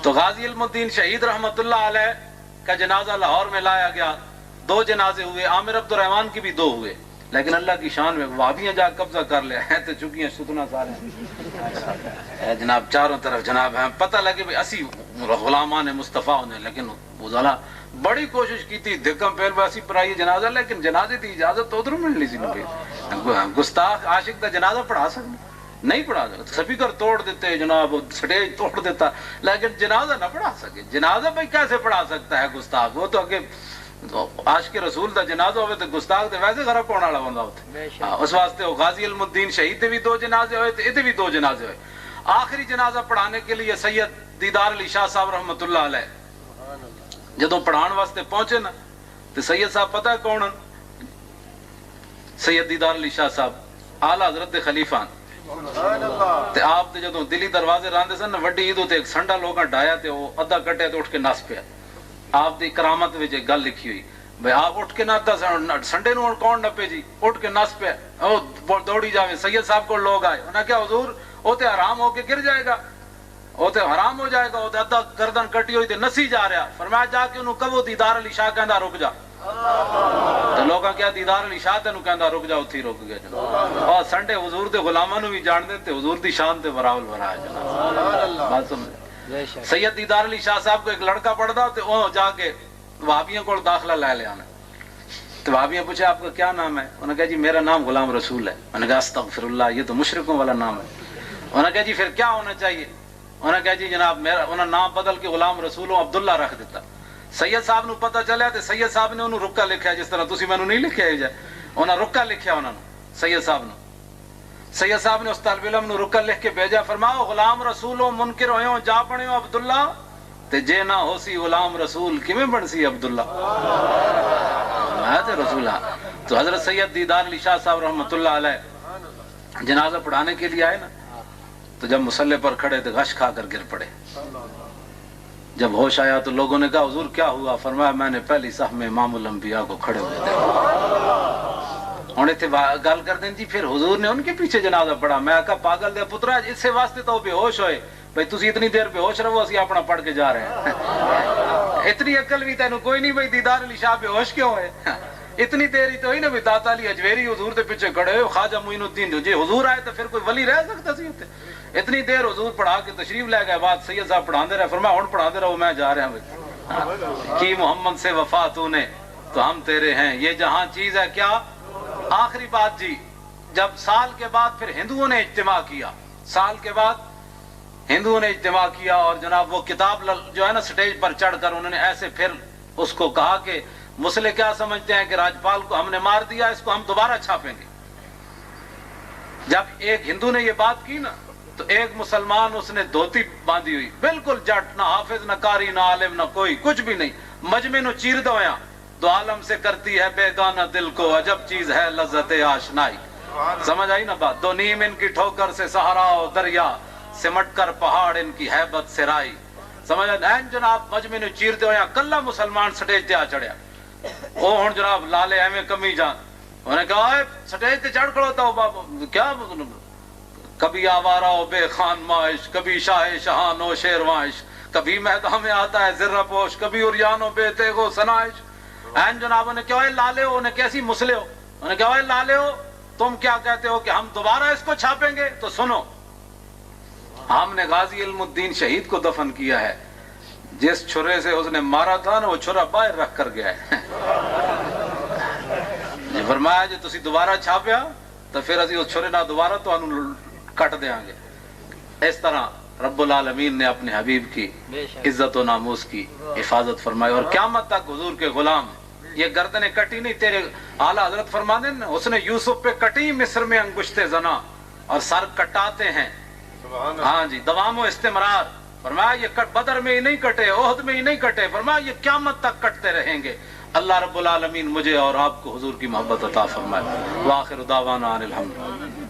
تو غازی علم الدین شہید رحمت اللہ علیہ کا جنازہ لاہور میں لایا گیا، 2 جنازے ہوئے، عامر عبد الرحمان کی بھی 2 ہوئے، لیکن اللہ کی شان میں وہابیاں جا قبضہ کر لیا ہے، تو چکیاں ستنا سارے جناب چاروں طرف جناب ہیں، پتہ لگے بھی اسی غلامان مصطفیٰ نے، لیکن وہ ذرا بڑی کوشش کی تھی دھکم پھیر باسی پر آئی جنازہ، لیکن جنازے دی اجازت تو ادھر مل لی سی نبی، گستاخ عاشق کا جنازہ پڑھا سکتے نہیں پڑھا سکتا، سپیکر توڑ دیتے جناب، سٹیج توڑ دیتا، لیکن جنازہ نہ پڑھا سکے۔ جنازہ بھائی کیسے پڑھا سکتا ہے گستاخ؟ وہ تو کہ عاشق رسول دا جنازہ ہوئے تو گستاخ تے ویسے غرق ہونے والا بندہ ہوتے. اس واسطے وہ غازی علم الدین شہید دے بھی 2 جنازے ہوئے تے بھی 2 جنازے ہوئے. آخری جنازہ پڑھانے کے لیے سید دیدار علی شاہ صاحب رحمۃ اللہ علیہ جدوں پڑھان واسطے پہنچے نا تے سید صاحب پتہ ہے کون ہیں؟ سید دیدار علی شاہ صاحب اعلی حضرت دے خلیفہ تے آپ دے جدوں دلی دروازے راندے سن وڈی عید تے ایک سنڈا لوکاں ڈایا تے وہ ادھا کٹیا تے اٹھ کے نس پیا. آپ دی کرامت وچ ایک گل لکھی ہوئی بھئی آپ اٹھ کے نہ سنڈے نو کون نپے جی اٹھ کے نس پیا او دوڑی جاوے. سید صاحب کو لوگ آئے انہاں کہا حضور وہ تے حرام ہو کے گر جائے گا وہ تے حرام ہو جائے گا وہ تے ادھا گردن کٹی ہوئی تے نسی جا رہا. فرمایا جا کے انہوں کہو دیدار علی شاہ کہندا رک جا. تو لوگاں کیا دیدار علی شاہ تینوں کہندا رک جا اتھی رک گیا جناب. اور سنڈے حضور دے غلاماں نو بھی جان دے تے حضور دی شان تے براول برا ہے جناب. بات سمجھ. سید دیدار علی شاہ صاحب کو ایک لڑکا پڑھدا تے وہ جا کے وہابیوں کو داخلہ لے آنا. تو وہابیوں پوچھا آپ کا کیا نام ہے؟ انہوں نے کہا جی میرا نام غلام رسول ہے. انہوں نے کہا استغفر اللہ یہ تو مشرکوں والا نام ہے. انہوں نے کہا جی پھر کیا ہونا چاہیے؟ انہوں نے کہا جی جناب میرا انہوں نے نام بدل کے غلام رسولوں عبداللہ رکھ دیتا. سید صاحب نو پتہ چلیا تے سید صاحب نے انہوں رکا لکھیا جس طرح تسی میں نہیں لکھیا ہے. انہوں نے رکا لکھیا انہوں نے سید صاحب نے. سید صاحب نے اس طالب علم نو رکا لکھ کے بھیجا. فرماؤ غلام رسولوں منکر ہوئے جا بنے عبداللہ تے جے نہ ہو سی غلام رسول کیویں بن سی عبداللہ ہے رسول. تو حضرت سید دیدار علی شاہ صاحب رحمۃ اللہ علیہ جنازہ پڑھانے کے لیے آئے نا تو جب مصلی پر کھڑے تو غش کھا کر گر پڑے. جب ہوش آیا تو لوگوں نے کہا حضور کیا ہوا؟ فرمایا میں نے پہلی صف میں امام الانبیاء کو کھڑے ہوئے دیکھا. ہن ایتھے گل کر دیں جی پھر حضور نے ان کے پیچھے جنازہ پڑھا. میں کہا پاگل دے پترا اس سے واسطے تو بے ہوش ہوئے بھائی تسی اتنی دیر بے ہوش رہو اسی اپنا پڑھ کے جا رہے ہیں. اتنی عقل بھی تینوں کوئی نہیں بھائی دیدار علی شاہ بے ہوش کیوں ہے؟ اتنی دیر ہی تو ہوئی نا بھی داتا علی اجویری حضور دے پیچھے کھڑے ہو خواجہ معین الدین جی حضور آئے تو پھر کوئی ولی رہ سکتا سی اتنے. اتنی دیر حضور پڑھا کے تشریف لے گئے. بعد سید صاحب پڑھاندے رہے. فرمایا ہن پڑھاندے رہو میں جا رہا ہوں. کی محمد سے وفا تو نے تو ہم تیرے ہیں یہ جہاں چیز ہے کیا. آخری بات جی جب سال کے بعد پھر ہندوؤں نے اجتماع کیا. سال کے بعد ہندوؤں نے اجتماع کیا اور جناب وہ کتاب جو ہے نا سٹیج پر چڑھ کر انہوں نے ایسے پھر اس کو کہا کہ مسلح کیا سمجھتے ہیں کہ راجپال کو ہم نے مار دیا اس کو ہم دوبارہ چھاپیں گے. جب ایک ہندو نے یہ بات کی نا تو ایک مسلمان اس نے دھوتی باندھی ہوئی بالکل جٹ نہ حافظ نہ قاری نہ عالم نہ کوئی کچھ بھی نہیں مجمع نو چیر دویا دو عالم سے کرتی ہے بیگانہ دل کو عجب چیز ہے لذت آشنائی. سمجھ آئی نا بات. دو نیم ان کی ٹھوکر سے صحرا و دریا سمٹ کر پہاڑ ان کی ہیبت سے رائی. سمجھ این جناب مجمع نو چیر دویا کلا مسلمان سٹیج تے آ چڑھیا. او ہن جناب لالے ایویں کمی جان انہوں نے کہا سٹیج تے چڑھ کھڑوتا ہو بابا کیا کبھی آوارہ ہو بے خان معاش کبھی شاہ شہان ہو شیروانش کبھی میدان میں آتا ہے زرہ پوش کبھی اریان ہو بے تیغ و سنائش. این جناب نے کہا لالے ہو انہیں کیسی مسلے ہو انہوں نے کہا لالے ہو تم کیا کہتے ہو کہ ہم دوبارہ اس کو چھاپیں گے. تو سنو ہم نے غازی علم الدین شہید کو دفن کیا ہے. جس چھرے سے اس نے مارا تھا نا وہ چھرا باہر رکھ کر گیا ہے. فرمایا جی تسی دوبارہ چھاپیا تو پھر اسی اس چھرے نہ دوبارہ تو انہوں کٹ دیاں گے. اس طرح رب العالمین نے اپنے حبیب کی عزت و ناموس کی حفاظت فرمائی اور قیامت تک حضور کے غلام یہ گردنیں کٹی نہیں. تیرے اعلیٰ حضرت فرماتے ہیں اس نے یوسف پہ کٹی مصر میں انگشت زنا اور سر کٹاتے ہیں. ہاں جی دوام و استمرار. فرمایا یہ بدر میں ہی نہیں کٹے احد میں ہی نہیں کٹے فرمایا یہ قیامت تک کٹتے رہیں گے. اللہ رب العالمین مجھے اور آپ کو حضور کی محبت عطا فرمائے. وآخر دعوانا ان الحمد.